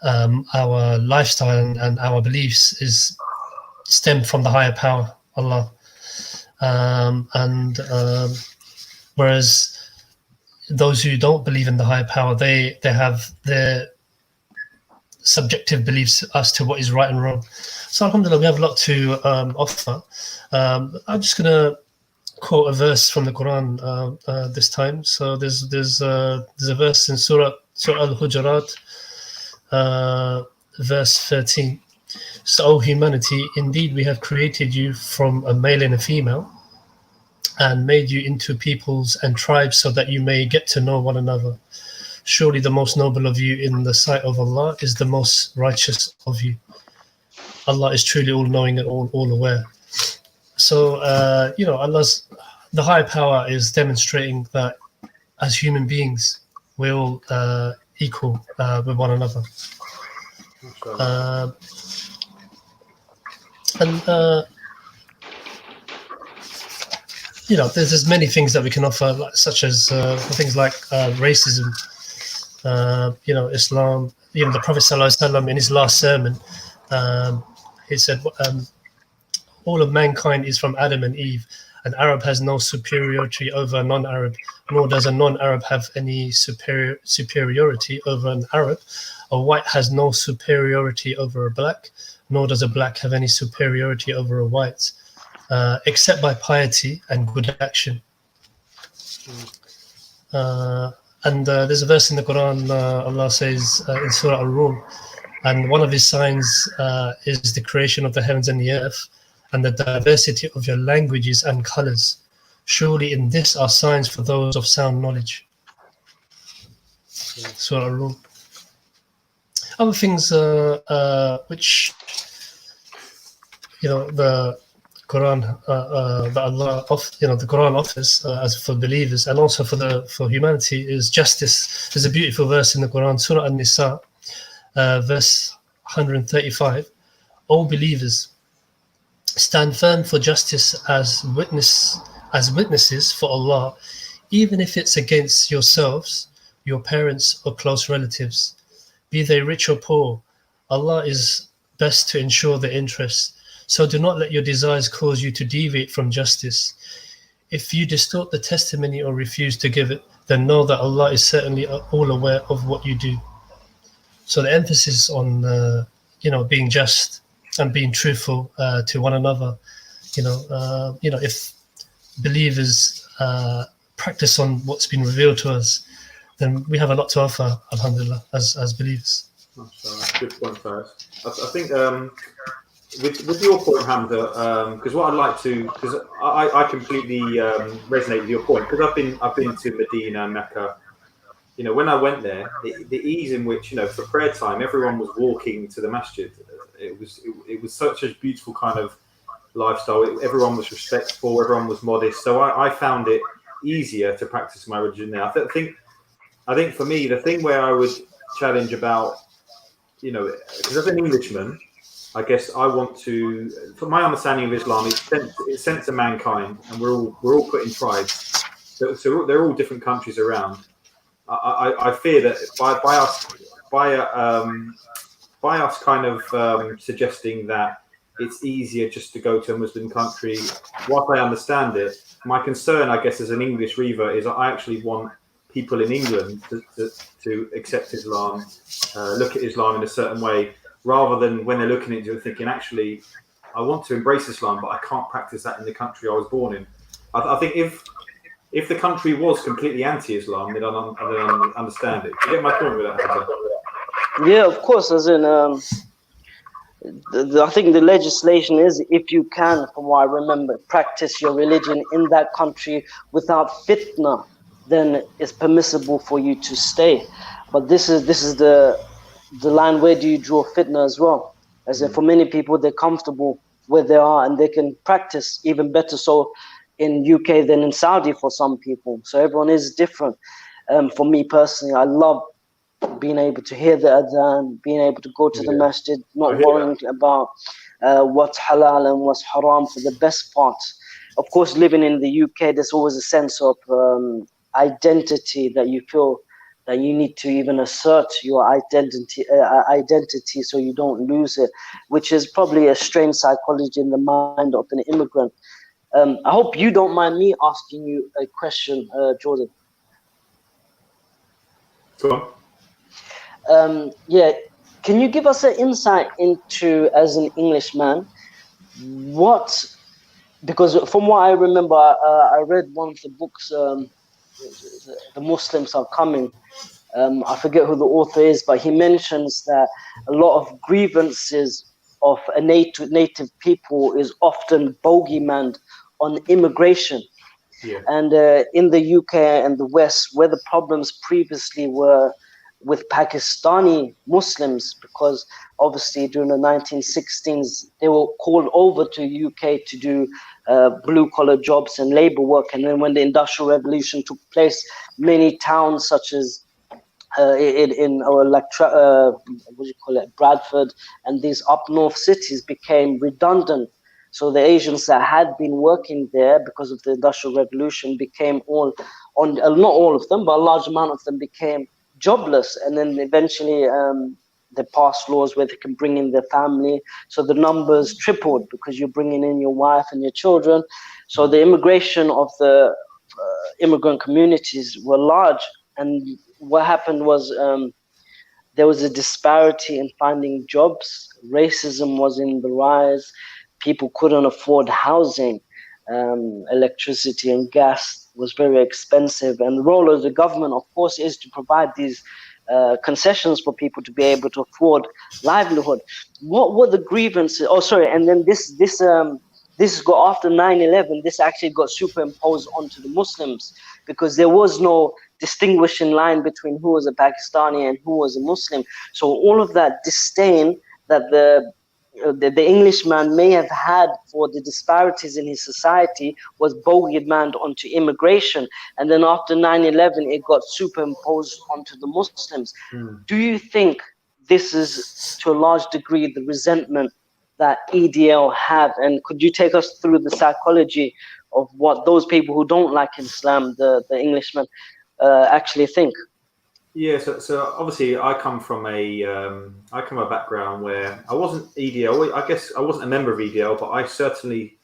our lifestyle and our beliefs is stemmed from the higher power, Allah. Whereas those who don't believe in the higher power, they have their subjective beliefs as to what is right and wrong. So alhamdulillah, we have a lot to offer. I'm just going to quote a verse from the Quran this time. So there's a verse in Surah Al-Hujurat, verse 13. So, O humanity, indeed we have created you from a male and a female, and made you into peoples and tribes so that you may get to know one another. Surely the most noble of you in the sight of Allah is the most righteous of you. Allah is truly all-knowing and all aware. So, the higher power is demonstrating that as human beings, we're all equal with one another. There's many things that we can offer, such as things like racism, Islam. The Prophet ﷺ in his last sermon, he said, all of mankind is from Adam and Eve. An Arab has no superiority over a non-Arab, nor does a non-Arab have any superiority over an Arab. A white has no superiority over a black, nor does a black have any superiority over a white, except by piety and good action. There's a verse in the Quran, Allah says in Surah Al-Rum, and one of his signs is the creation of the heavens and the earth, and the diversity of your languages and colors. Surely in this are signs for those of sound knowledge. Surah Al-Rum. Other things which the Quran that Allah the Quran offers as for believers and also for humanity is justice. There's a beautiful verse in the Quran, Surah An-Nisa, verse 135. O believers, stand firm for justice as witnesses for Allah, even if it's against yourselves, your parents, or close relatives, be they rich or poor. Allah is best to ensure the interests. So do not let your desires cause you to deviate from justice. If you distort the testimony or refuse to give it, then know that Allah is certainly all aware of what you do. So the emphasis on being just and being truthful to one another. If believers practice on what's been revealed to us, then we have a lot to offer, alhamdulillah, as believers. Good point, first. I think with your point, Hamza, because what I'd like to, because I completely resonate with your point, because I've been to Medina and Mecca. When I went there, the ease in which, for prayer time, everyone was walking to the masjid. It was such a beautiful kind of lifestyle. Everyone was respectful. Everyone was modest. So I found it easier to practice my religion there. I think for me, the thing where I would challenge about, because as an Englishman, I guess I want to, for my understanding of Islam, it's sent to mankind, and we're all put in tribes. So they're all different countries around. I fear that by us kind of suggesting that it's easier just to go to a Muslim country. Whilst I understand it, my concern, I guess, as an English revert is I actually want people in England to accept Islam, look at Islam in a certain way, rather than when they're looking at you and thinking, actually, I want to embrace Islam, but I can't practice that in the country I was born in. I think if the country was completely anti-Islam, then I'd understand it. Do you get my point with that, Hamza? Yeah, of course. As in, I think the legislation is, if you can, from what I remember, practice your religion in that country without fitna, then it's permissible for you to stay. But this is the line. Where do you draw fitna as well? As in, for many people, they're comfortable where they are and they can practice even better so in UK than in Saudi for some people. So everyone is different. For me personally, I love being able to hear the adhan, being able to go to the masjid, not worrying about what's halal and what's haram for the best part. Of course, living in the UK, there's always a sense of identity that you feel that you need to even assert your identity so you don't lose it, which is probably a strange psychology in the mind of an immigrant. I hope you don't mind me asking you a question, Jordan. Go on. Yeah, can you give us an insight into, as an Englishman, because from what I remember, I read one of the books, The Muslims Are Coming. I forget who the author is, but he mentions that a lot of grievances of a native people is often bogeymaned on immigration. Yeah. And in the UK and the West, where the problems previously were with Pakistani Muslims, because obviously during the 1960s, they were called over to UK to do blue-collar jobs and labor work. And then when the Industrial Revolution took place, many towns such as Bradford and these up north cities became redundant. So the Asians that had been working there because of the Industrial Revolution became not all of them, but a large amount of them became jobless. And then eventually they passed laws where they can bring in their family. So the numbers tripled because you're bringing in your wife and your children. So the immigration of the immigrant communities were large. And what happened was there was a disparity in finding jobs. Racism was in the rise. People couldn't afford housing. Electricity and gas was very expensive. And the role of the government, of course, is to provide these concessions for people to be able to afford livelihood. What were the grievances? Oh, sorry. And then this got after 9/11. This actually got superimposed onto the Muslims because there was no distinguishing line between who was a Pakistani and who was a Muslim. So all of that disdain that the Englishman may have had for the disparities in his society was bogeymaned onto immigration. And then after 9/11, it got superimposed onto the Muslims. Do you think this is, to a large degree, the resentment that EDL have? And could you take us through the psychology of what those people who don't like Islam, the Englishmen, actually think? Yeah, so obviously I come from a background where I wasn't EDL. I guess I wasn't a member of EDL, but I certainly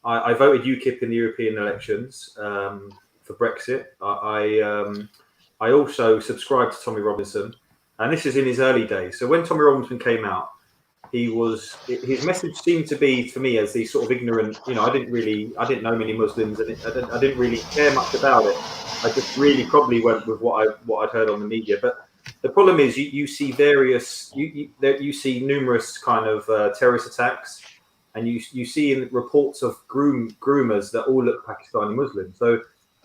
I voted UKIP in the European elections for Brexit. I also subscribed to Tommy Robinson, and this is in his early days. So when Tommy Robinson came out, his message seemed to be, for me, as the sort of ignorant, I didn't know many Muslims, and I didn't really care much about it. I just really probably went with what I'd heard on the media. But the problem is you see you see numerous kind of terrorist attacks, and you see in reports of groomers that all look Pakistani Muslim. So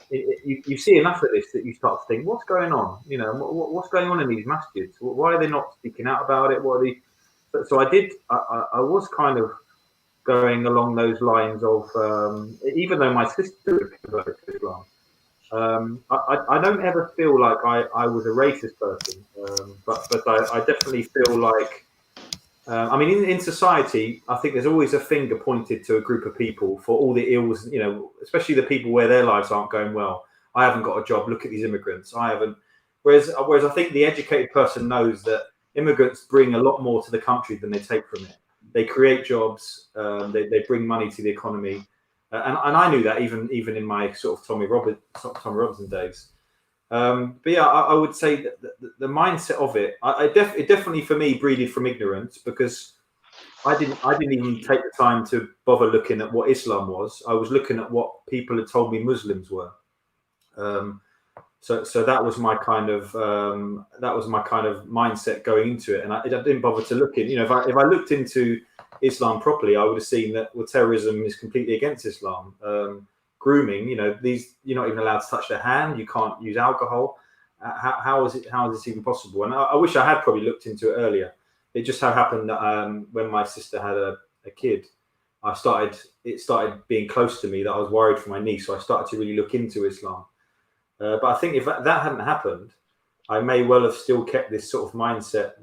you see enough of this that you start to think, what's going on? What's going on in these masjids? Why are they not speaking out about it? What are they? So I was kind of going along those lines of, even though my sister converted to Islam, I don't ever feel like I was a racist person, but I definitely feel like, in society, I think there's always a finger pointed to a group of people for all the ills, especially the people where their lives aren't going well. I haven't got a job. Look at these immigrants. I haven't. Whereas I think the educated person knows that immigrants bring a lot more to the country than they take from it. they create jobs, they bring money to the economy, and I knew that even in my sort of Tommy Robinson days. But yeah, I would say that the mindset of it, it definitely for me breeded from ignorance, because I didn't even take the time to bother looking at what Islam was. I was looking at what people had told me Muslims were. So that was my kind of mindset going into it, and I didn't bother to look in. You know, if I looked into Islam properly, I would have seen that terrorism is completely against Islam. Grooming, you know, you're not even allowed to touch their hand. You can't use alcohol. How is this even possible? And I wish I had probably looked into it earlier. It just so happened that when my sister had a kid, it started being close to me that I was worried for my niece. So I started to really look into Islam. But I think if that hadn't happened, I may well have still kept this sort of mindset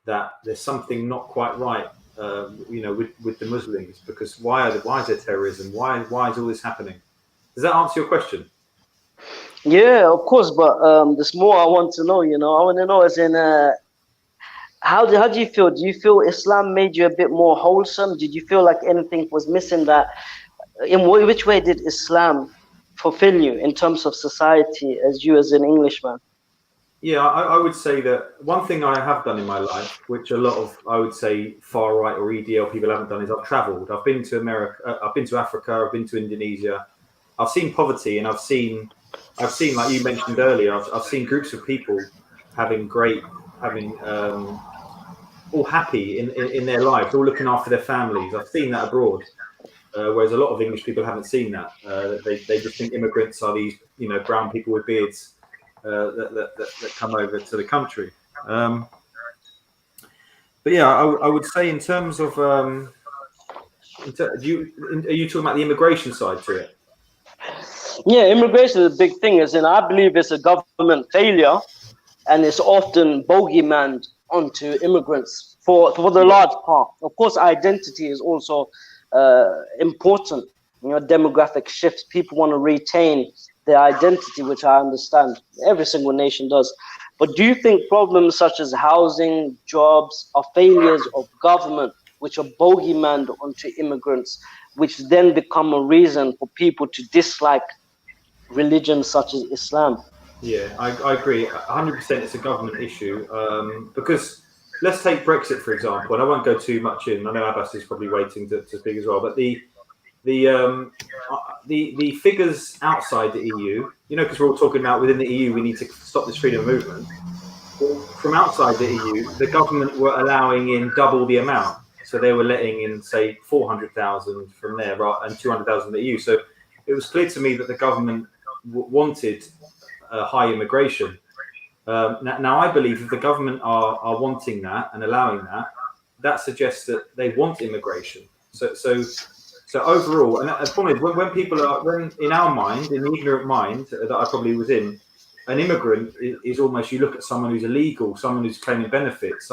that there's something not quite right, you know, with the Muslims, because why is there terrorism? Why is all this happening? Does that answer your question? Yeah, of course, but there's more I want to know. You know, I want to know as in how do you feel? Do you feel Islam made you a bit more wholesome? Did you feel like anything was missing? That in which way did Islam fulfill you in terms of society as an Englishman? Yeah, I would say that one thing I have done in my life, which a lot of, I would say, far right or EDL people haven't done, is I've travelled. I've been to America, I've been to Africa, I've been to Indonesia. I've seen poverty, and I've seen, like you mentioned earlier, I've seen groups of people all happy in their lives, all looking after their families. I've seen that abroad. Whereas a lot of English people haven't seen that. They just think immigrants are these, you know, brown people with beards that come over to the country. But yeah, I would say in terms of, are you talking about the immigration side to it? Yeah, immigration is a big thing. As in, I believe it's a government failure, and it's often bogeymaned onto immigrants for the large part. Of course, identity is also important. You know, demographic shifts. People want to retain their identity, which I understand. Every single nation does. But do you think problems such as housing, jobs, are failures of government, which are bogeymaned onto immigrants, which then become a reason for people to dislike religions such as Islam? Yeah, I agree. 100% it's a government issue. Because let's take Brexit, for example, and I won't go too much in. I know Abbas is probably waiting to speak as well, but the figures outside the EU, you know, because we're all talking about within the EU, we need to stop this freedom of movement. Well, from outside the EU, the government were allowing in double the amount. So they were letting in, say, 400,000 from there, and 200,000 from the EU. So it was clear to me that the government wanted high immigration. Now, I believe if the government are wanting that and allowing that, that suggests that they want immigration. So overall, and the problem is when people are, in our mind, in the ignorant mind that I probably was in, an immigrant is almost, you look at someone who's illegal, someone who's claiming benefits,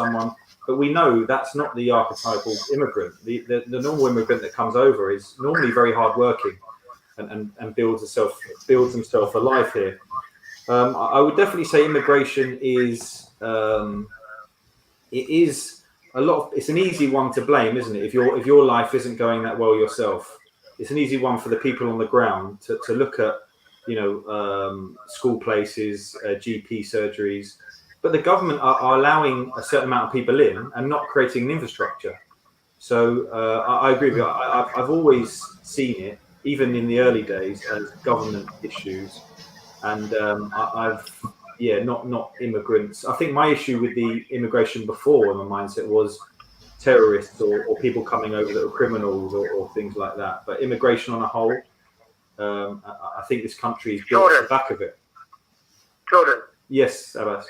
but we know that's not the archetypal immigrant. The normal immigrant that comes over is normally very hardworking and builds himself a life here. I would definitely say immigration is it's an easy one to blame, isn't it? If your life isn't going that well yourself, it's an easy one for the people on the ground to look at, you know, school places, GP surgeries, but the government are allowing a certain amount of people in and not creating an infrastructure. So I agree with you. I've always seen it, even in the early days, as government issues, and not immigrants. I think my issue with the immigration before, in my mindset, was terrorists or people coming over that were criminals or things like that. But immigration on a whole, I think this country is built at the back of it. Jordan. Yes, Abbas.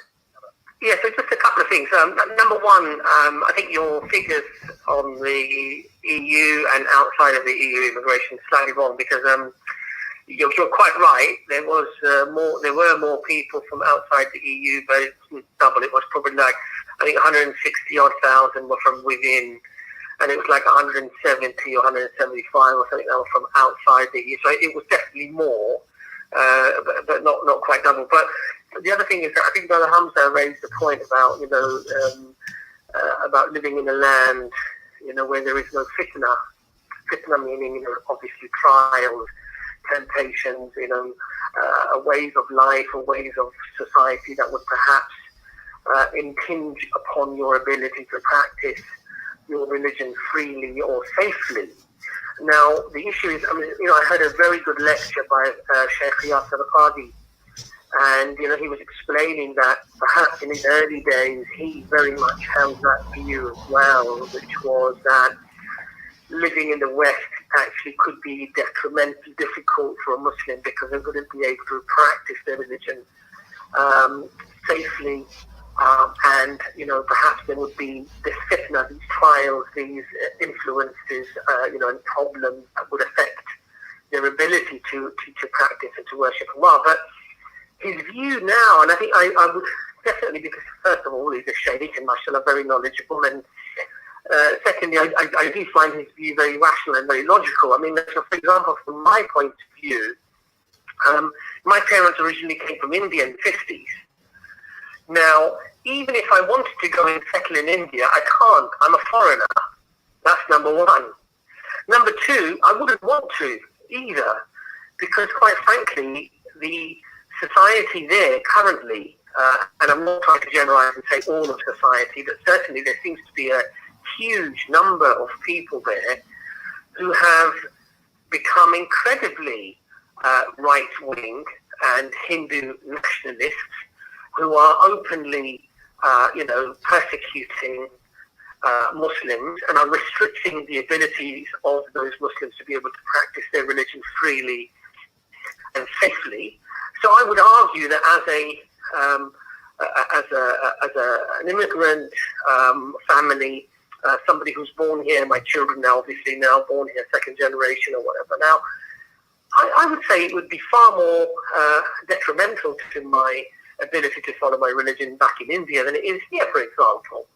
Yeah, so just a couple of things. Number one, I think your figures on the EU and outside of the EU immigration is slightly wrong, because you're quite right. There were more people from outside the EU, but it wasn't double. It was probably like, I think 160,000 were from within, and it was like 170 or 175 or something that were from outside the EU. So it was definitely more, but not quite double. But the other thing is that I think Brother Hamza raised the point about, you know, about living in a land, where there is no fitna. Fitna meaning, obviously trials, temptations, ways of life or ways of society that would perhaps impinge upon your ability to practice your religion freely or safely. Now, the issue is, I heard a very good lecture by Sheikh Ayaz Hamza, and, he was explaining that perhaps in his early days, he very much held that view as well, which was that living in the West actually could be detrimentally difficult for a Muslim because they wouldn't be able to practice their religion safely. And, perhaps there would be this fitna, these trials, these influences, and problems that would affect their ability to practice and to worship Allah. But his view now, and I think I would definitely, because first of all, he's a shaykh and mashallah, very knowledgeable, and secondly, I do find his view very rational and very logical. So for example, from my point of view, my parents originally came from India in the 50s. Now, even if I wanted to go and settle in India, I can't. I'm a foreigner. That's number one. Number two, I wouldn't want to either, because quite frankly, the society there currently, and I'm not trying to generalize and say all of society, but certainly there seems to be a huge number of people there who have become incredibly right-wing and Hindu nationalists, who are openly, persecuting Muslims and are restricting the abilities of those Muslims to be able to practice their religion freely and safely. So I would argue that as an immigrant family, somebody who's born here, my children now obviously now born here, second generation or whatever. Now, I would say it would be far more detrimental to my ability to follow my religion back in India than it is here, for example.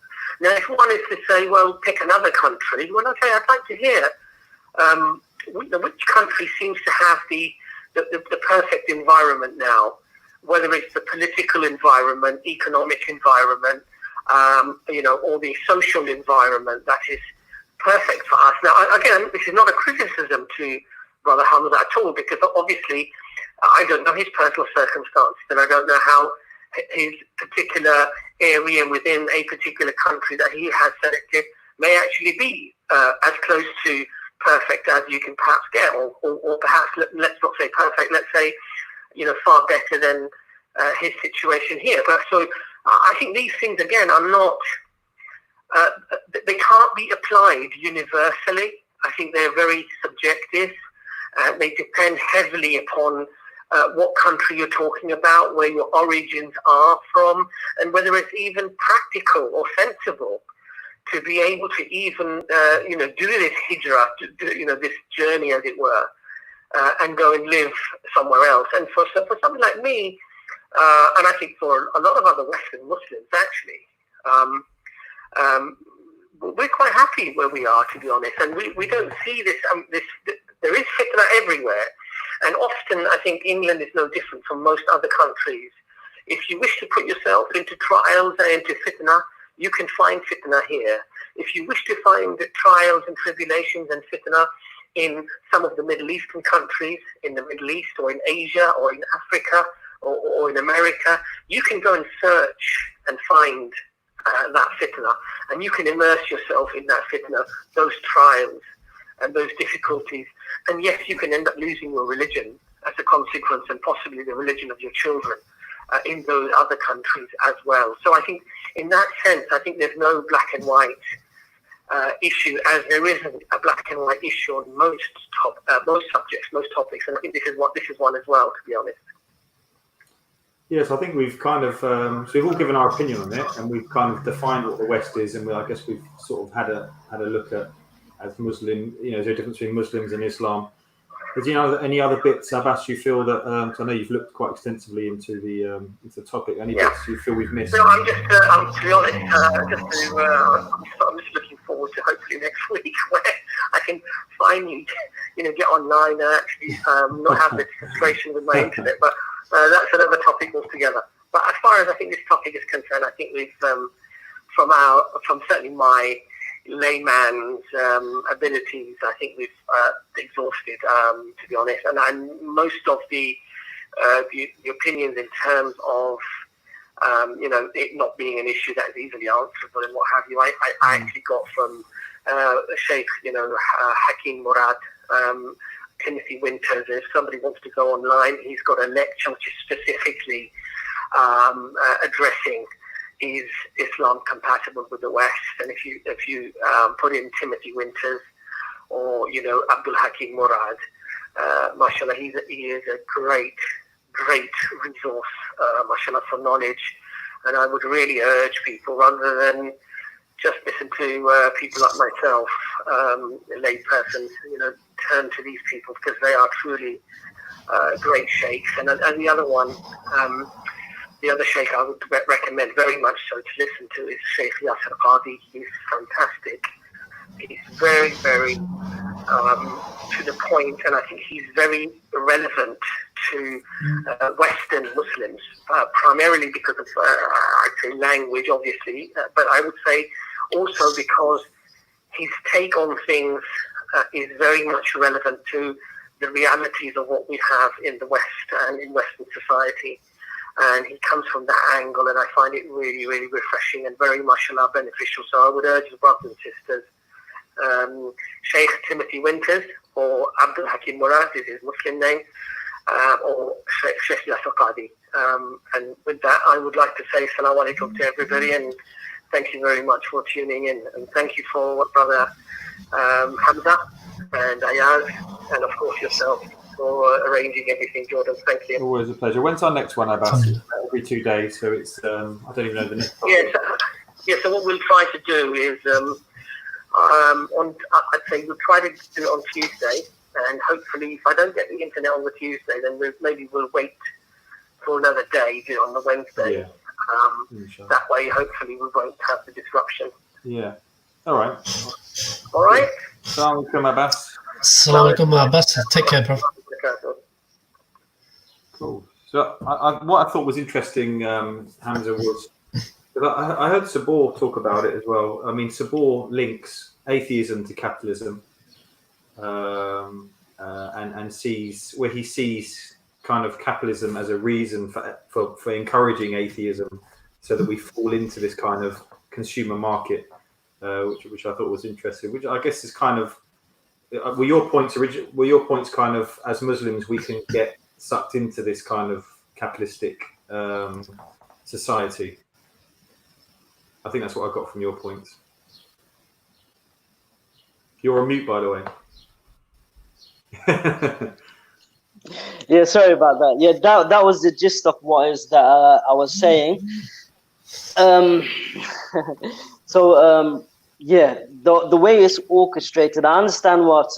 Now, if one is to say, well, pick another country, well, okay, I'd like to hear which country seems to have the perfect environment now, whether it's the political environment, economic environment, or the social environment that is perfect for us. Now, again, this is not a criticism to Brother Hamza at all, because obviously I don't know his personal circumstances, and I don't know how his particular area within a particular country that he has selected may actually be as close to perfect as you can perhaps get, or perhaps, let's not say perfect, let's say, far better than his situation here. But so I think these things, again, are not, they can't be applied universally. I think they're very subjective. They depend heavily upon what country you're talking about, where your origins are from, and whether it's even practical or sensible to be able to even, do this hijrah, this journey, as it were, and go and live somewhere else. And for somebody like me, and I think for a lot of other Western Muslims, actually, we're quite happy where we are, to be honest. And we don't see this, there is fitna everywhere. And often, I think England is no different from most other countries. If you wish to put yourself into trials and into fitna, you can find fitna here. If you wish to find trials and tribulations and fitna in some of the Middle Eastern countries, in the Middle East or in Asia or in Africa or in America, you can go and search and find that fitna, and you can immerse yourself in that fitna, those trials and those difficulties. And yes, you can end up losing your religion as a consequence, and possibly the religion of your children in those other countries as well. So I think in that sense, I think there's no black and white issue, as there isn't a black and white issue on most subjects, most topics. And I think this is one as well, to be honest. Yes, I think we've kind of, so we've all given our opinion on it, and we've kind of defined what the West is, and I guess we've sort of had a look at, as Muslim, is there a difference between Muslims and Islam? Is there any other bits, Abbas, you feel that, I know you've looked quite extensively into the topic, any bits you feel we've missed? No, I'm just, to be honest, I'm just looking forward to hopefully next week, where I can finally, get online and actually not have this frustration with my internet, but that's another topic altogether. But as far as I think this topic is concerned, I think we've from certainly my layman's abilities, I think we've exhausted, to be honest. And most of the opinions in terms of it not being an issue that is easily answerable and what have you, I actually got from Sheikh, Hakim Murad, Timothy Winters. If somebody wants to go online, he's got a lecture which is specifically addressing is Islam compatible with the West. And if you put in Timothy Winters or Abdul Hakim Murad, mashallah, he is a great resource, mashallah, for knowledge. And I would really urge people, rather than just listen to people like myself, laypersons, turn to these people, because they are truly great sheikhs. And the other one, the other sheikh I would recommend very much so to listen to is Sheikh Yasir Qadi. He's fantastic. He's very, very to the point, and I think he's very relevant to Western Muslims, primarily because of, I'd say, language, obviously, but I would say also because his take on things is very much relevant to the realities of what we have in the West and in Western society. And he comes from that angle, and I find it really, really refreshing and very mashallah beneficial. So I would urge the brothers and sisters, Sheikh Timothy Winters or Abdul Hakim Murad is his Muslim name, or Sheikh Yasir Qadi. And with that, I would like to say Assalamu alaikum to everybody, and thank you very much for tuning in. And thank you for Brother Hamza and Ayaz, and of course yourself, for arranging everything, Jordan. Thank you. Always a pleasure. When's our next one, Abbas? Every 2 days, so it's I don't even know the next one. Yes. So what we'll try to do is I'd say we'll try to do it on Tuesday, and hopefully if I don't get the internet on the Tuesday, then we'll wait for another day, do it on the Wednesday. Yeah. That way, hopefully, we won't have the disruption. Yeah. All right. All right. Assalamu alaikum, Abbas. Assalamu alaikum, Abbas. Take care, bro. Cool. So what I thought was interesting, Hamza, was I heard Sabor talk about it as well. I mean, Sabor links atheism to capitalism, and sees kind of capitalism as a reason for encouraging atheism, so that we fall into this kind of consumer market, which I thought was interesting. Which I guess is kind of were your points kind of, as Muslims we can get sucked into this kind of capitalistic society. I think that's what I got from your points. You're on mute, by the way. Yeah, sorry about that. Yeah, that was the gist of what is that I was saying. Yeah, the way it's orchestrated, I understand what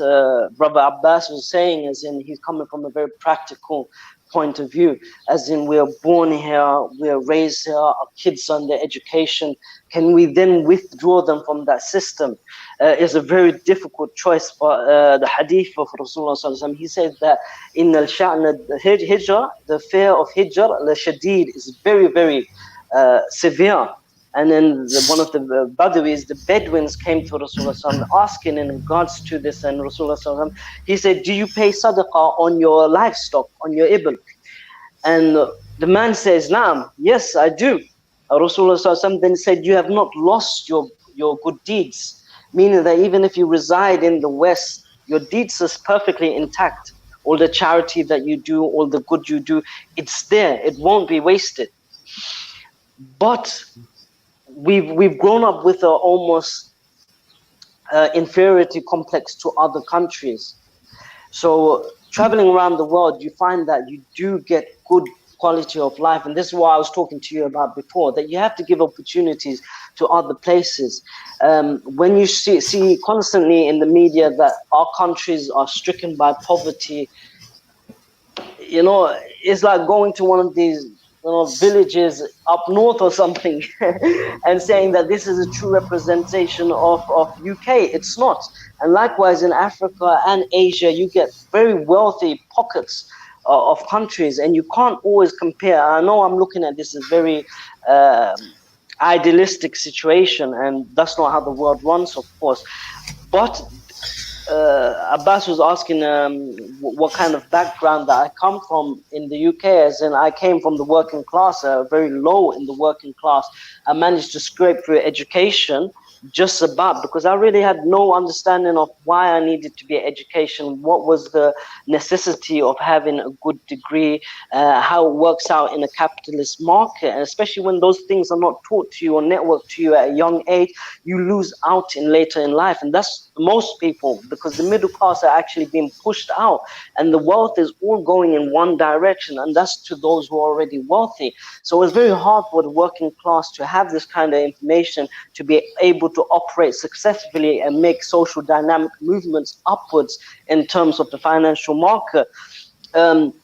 Brother Abbas was saying, as in he's coming from a very practical point of view, as in we're born here, we're raised here, our kids are under education. Can we then withdraw them from that system? Is a very difficult choice. But the hadith of Rasulullah sallallahu alaihi wasallam, he said that in the hijrah, the fear of hijrah, la shadid, is very, very severe. And then one of the Badawis, the Bedouins, came to Rasulullah asking in regards to this, and Rasulullah, he said, do you pay sadaqah on your livestock, on your ibn? And the man says, Naam, yes, I do. Rasulullah then said, you have not lost your good deeds, meaning that even if you reside in the West, your deeds is perfectly intact. All the charity that you do, all the good you do, it's there. It won't be wasted. But we've grown up with an almost inferiority complex to other countries. So traveling around the world, you find that you do get good quality of life. And this is what I was talking to you about before, that you have to give opportunities to other places. When you see constantly in the media that our countries are stricken by poverty, it's like going to one of these villages up north or something and saying that this is a true representation of UK. It's not. And likewise in Africa and Asia, you get very wealthy pockets of countries, and you can't always compare. I know I'm looking at this as very idealistic situation, and that's not how the world runs, of course. But Abbas was asking what kind of background that I come from in the UK, as in I came from the working class, very low in the working class. I managed to scrape through education just about because I really had no understanding of why I needed to be an education, what was the necessity of having a good degree, how it works out in a capitalist market, and especially when those things are not taught to you or networked to you at a young age, you lose out in later in life. And that's most people, because the middle class are actually being pushed out and the wealth is all going in one direction, and that's to those who are already wealthy. So it's very hard for the working class to have this kind of information to be able to operate successfully and make social dynamic movements upwards in terms of the financial market. And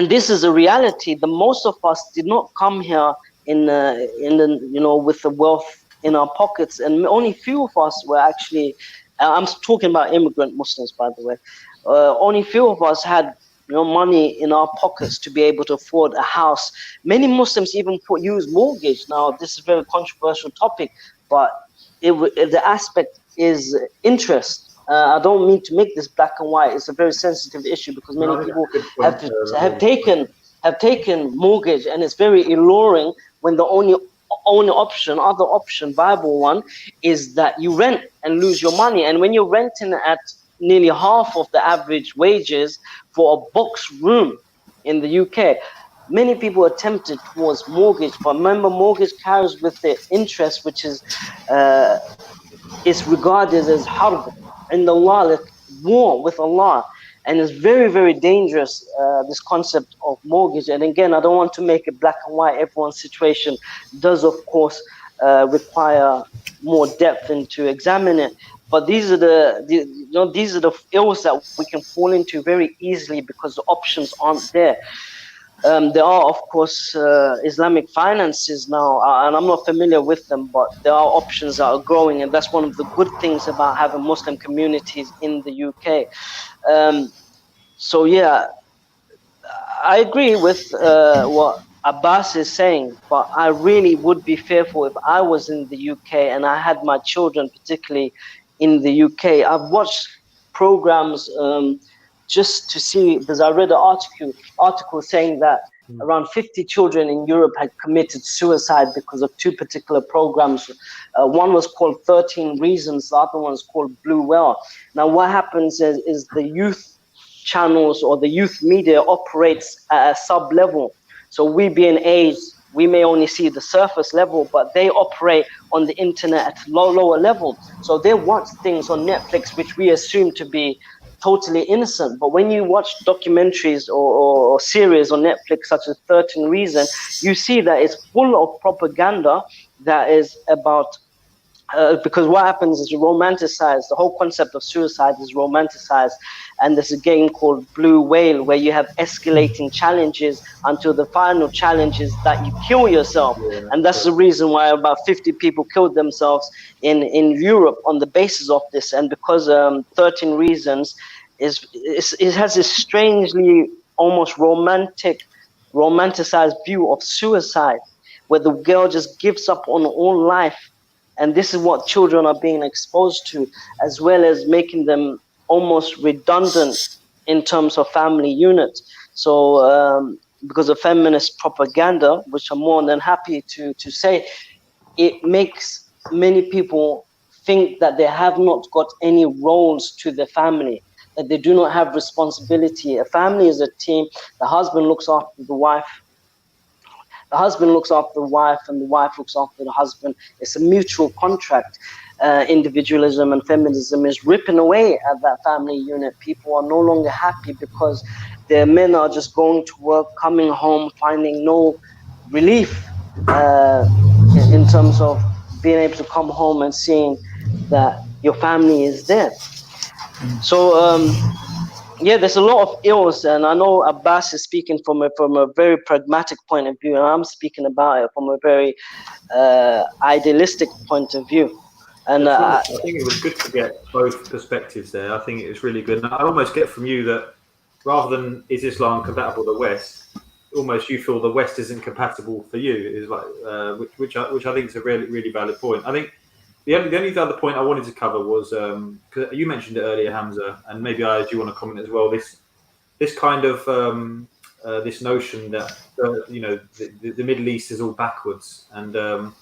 this is a reality. The most of us did not come here in with the wealth in our pockets, and only few of us were actually. I'm talking about immigrant Muslims, by the way. Only few of us had money in our pockets to be able to afford a house. Many Muslims even use mortgage. Now, this is a very controversial topic, but the aspect is interest. I don't mean to make this black and white. It's a very sensitive issue because many people have taken mortgage, and it's very alluring when the only other option, viable one, is that you rent and lose your money. And when you're renting at nearly half of the average wages for a box room in the UK, many people are tempted towards mortgage. But remember, mortgage carries with it interest, which is regarded as harb in Allah, like war with Allah. And it's very, very dangerous, this concept of mortgage. And again, I don't want to make it black and white. Everyone's situation does, of course, require more depth into examine it. But these are the ills that we can fall into very easily because the options aren't there. There are, of course, Islamic finances now, and I'm not familiar with them, but there are options that are growing, and that's one of the good things about having Muslim communities in the UK. So yeah, I agree with what Abbas is saying, but I really would be fearful if I was in the UK and I had my children, particularly in the UK. I've watched programs just to see, because I read an article saying that around 50 children in Europe had committed suicide because of two particular programs. One was called 13 Reasons, the other one was called Blue Whale. Now what happens is the youth channels or the youth media operates at a sub-level. So we being aged, we may only see the surface level, but they operate on the internet at lower level. So they watch things on Netflix which we assume to be totally innocent. But when you watch documentaries or series on Netflix such as 13 Reasons, you see that it's full of propaganda that is about because what happens is you romanticize, the whole concept of suicide is romanticized, and there's a game called Blue Whale where you have escalating challenges until the final challenge is that you kill yourself. And that's the reason why about 50 people killed themselves in Europe on the basis of this. And because 13 Reasons it has this strangely almost romanticized view of suicide, where the girl just gives up on all life. And this is what children are being exposed to, as well as making them almost redundant in terms of family units. So because of feminist propaganda, which I'm more than happy to say, it makes many people think that they have not got any roles to the family, that they do not have responsibility. A family is a team. The husband looks after the wife. The husband looks after the wife, and the wife looks after the husband. It's a mutual contract. Individualism and feminism is ripping away at that family unit. People are no longer happy because their men are just going to work, coming home, finding no relief in terms of being able to come home and seeing that your family is there. So yeah, there's a lot of ills, and I know Abbas is speaking from a very pragmatic point of view, and I'm speaking about it from a very idealistic point of view. And I think it was good to get both perspectives there. I think it was really good. And I almost get from you that rather than is Islam compatible with the West, almost you feel the West isn't compatible for you, is like which I think is a really valid point. I think the only other point I wanted to cover was cause you mentioned it earlier, Hamza, and maybe I do want to comment as well. This kind of this notion that the Middle East is all backwards, and I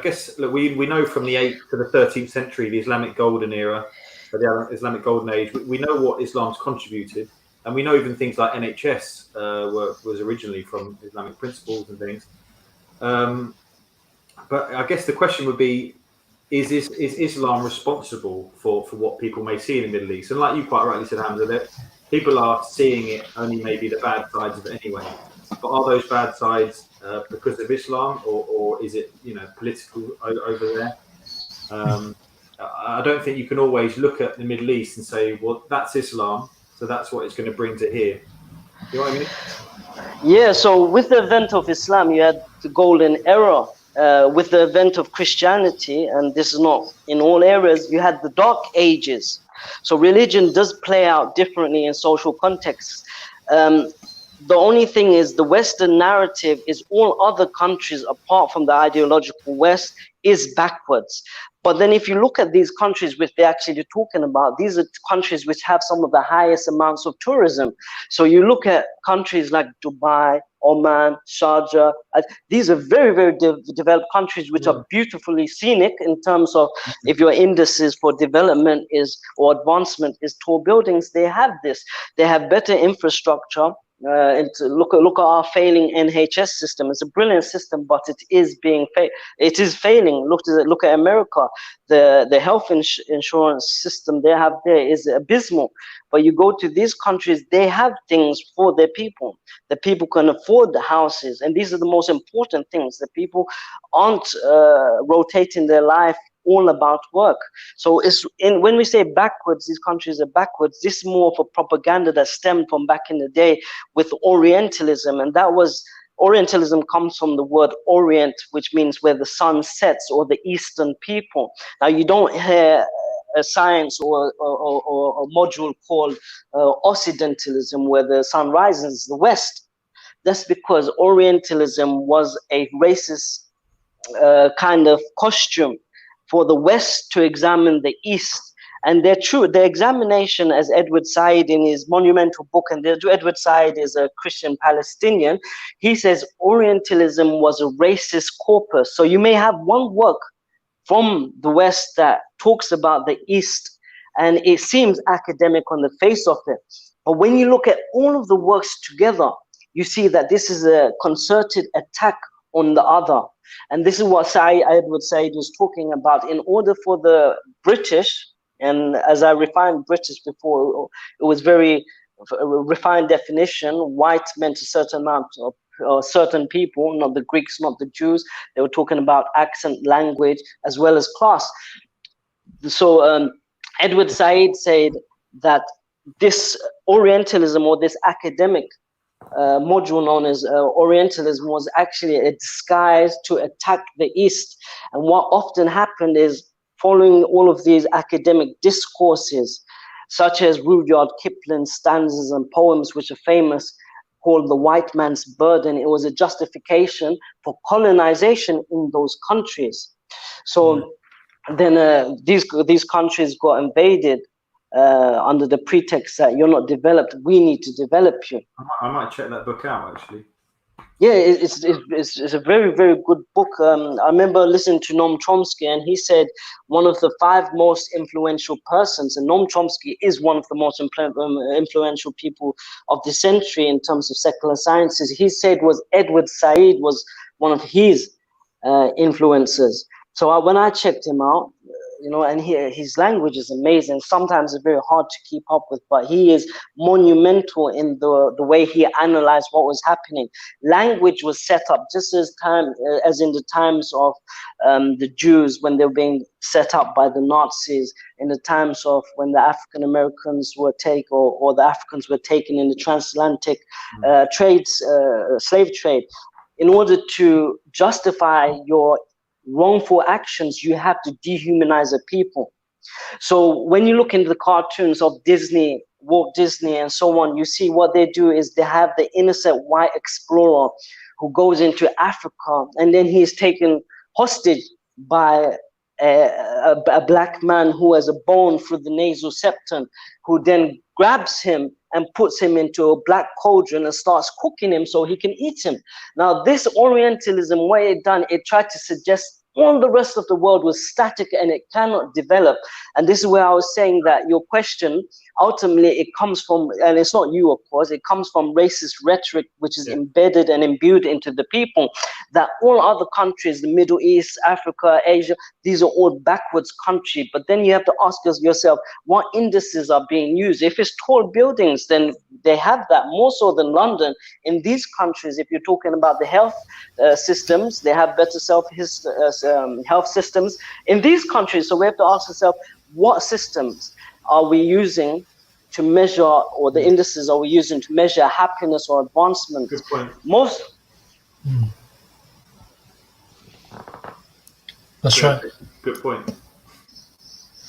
guess look, we know from the 8th to the 13th century, the Islamic Golden Era, the Islamic Golden Age, we know what Islam's contributed, and we know even things like NHS was originally from Islamic principles and things. But I guess the question would be, is Islam responsible for what people may see in the Middle East? And like you quite rightly said, Hamza, that people are seeing it only maybe the bad sides of it anyway. But are those bad sides because of Islam, or is it political over there? I don't think you can always look at the Middle East and say, well, that's Islam, so that's what it's going to bring to here. You know what I mean? Yeah. So with the event of Islam, you had the golden era. With the event of Christianity, and this is not in all areas, you had the dark ages. So religion does play out differently in social contexts. The only thing is the Western narrative is all other countries apart from the ideological West is backwards. But then if you look at these countries which they're actually talking about, these are countries which have some of the highest amounts of tourism. So you look at countries like Dubai, Oman, Sharjah, these are very developed countries which are beautifully scenic in terms of if your indices for development or advancement is tall buildings, they have this. They have better infrastructure. Look at our failing NHS system. It's a brilliant system, but it is failing. Look at America. The health insurance system they have there is abysmal. But you go to these countries, they have things for their people. The people can afford the houses, and these are the most important things. The people aren't rotating their life all about work. So when we say backwards, these countries are backwards, this is more of a propaganda that stemmed from back in the day with Orientalism, and Orientalism comes from the word Orient, which means where the sun sets, or the Eastern people. Now you don't hear a science or a module called Occidentalism, where the sun rises, the West. That's because Orientalism was a racist kind of costume for the West to examine the East. And the examination, as Edward Said in his monumental book, and Edward Said is a Christian Palestinian, he says Orientalism was a racist corpus. So you may have one work from the West that talks about the East, and it seems academic on the face of it. But when you look at all of the works together, you see that this is a concerted attack on the other. And this is what Edward Said was talking about. In order for the British, and as I refined British before, it was very refined definition. White meant a certain amount of certain people, not the Greeks, not the Jews. They were talking about accent, language, as well as class. So Edward Said said that this Orientalism, or this academic module known as Orientalism, was actually a disguise to attack the East. And what often happened is, following all of these academic discourses, such as Rudyard Kipling's stanzas and poems, which are famous, called The White Man's Burden, it was a justification for colonization in those countries. So then these countries got invaded under the pretext that you're not developed, we need to develop you. I might check that book out, actually. Yeah, it's a very good book. I remember listening to Noam Chomsky, and he said one of the 5 most influential persons, and Noam Chomsky is one of the most influential people of the century in terms of secular sciences. He said was Edward Said was one of his influences. So when I checked him out, and his language is amazing. Sometimes it's very hard to keep up with, but he is monumental in the way he analyzed what was happening. Language was set up just as in the times of the Jews when they were being set up by the Nazis, in the times of when the African Americans were taken, or the Africans were taken in the transatlantic slave trade. In order to justify your wrongful actions, you have to dehumanize a people. So when you look into the cartoons of Disney, Walt Disney and so on, you see what they do is they have the innocent white explorer who goes into Africa, and then he's taken hostage by a black man who has a bone through the nasal septum, who then grabs him and puts him into a black cauldron and starts cooking him so he can eat him. Now, this Orientalism, what it done, it tried to suggest all the rest of the world was static and it cannot develop. And this is where I was saying that your question, ultimately, it comes from, and it's not you, of course, it comes from racist rhetoric, which is embedded and imbued into the people, that all other countries, the Middle East, Africa, Asia, these are all backwards countries. But then you have to ask yourself, what indices are being used? If it's tall buildings, then they have that more so than London. In these countries, if you're talking about the health systems, they have better health systems in these countries. So we have to ask ourselves, what systems are we using to measure, or the indices are we using to measure happiness or advancement? Good point. That's right. Good point.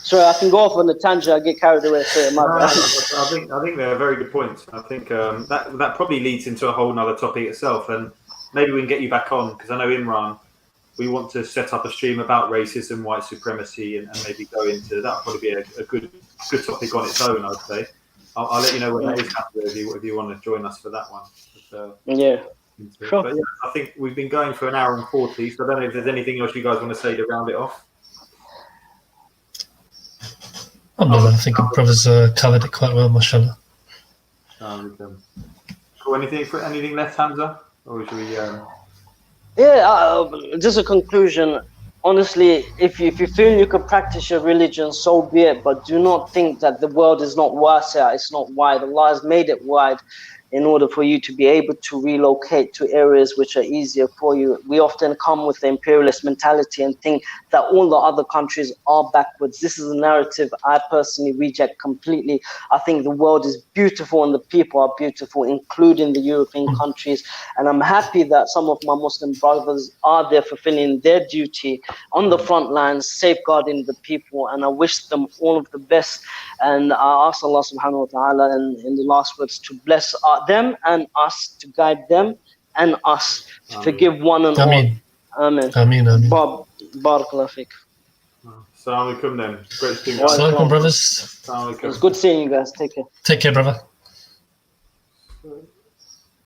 Sorry, I can go off on a tangent. I get carried away. Sorry, I think they're very good points. I think that probably leads into a whole nother topic itself, and maybe we can get you back on, because I know Imran, we want to set up a stream about racism, white supremacy, and maybe go into that. Would probably be a good topic on its own, I'd say. I'll let you know when that is happening if you want to join us for that one. But, sure. But yeah, I think we've been going for an hour and 40, so I don't know if there's anything else you guys want to say to round it off. I think our brothers covered it quite well, mashallah. Cool. Anything left, Hamza? Or should we... just a conclusion. Honestly, if you feel you can practice your religion, so be it. But do not think that the world is not wasi'a. It's not wide. Allah has made it wide in order for you to be able to relocate to areas which are easier for you. We often come with the imperialist mentality and think that all the other countries are backwards. This is a narrative I personally reject completely. I think the world is beautiful and the people are beautiful, including the European countries. And I'm happy that some of my Muslim brothers are there fulfilling their duty on the front lines, safeguarding the people. And I wish them all of the best. And I ask Allah subhanahu wa ta'ala in the last words to bless them and us, to guide them and us, to forgive one and all. Amen. Barakallah fiqh. Assalamu alaikum then. Great to see you. Assalamu alaikum, brothers. It's good seeing you guys. Take care. Take care, brother.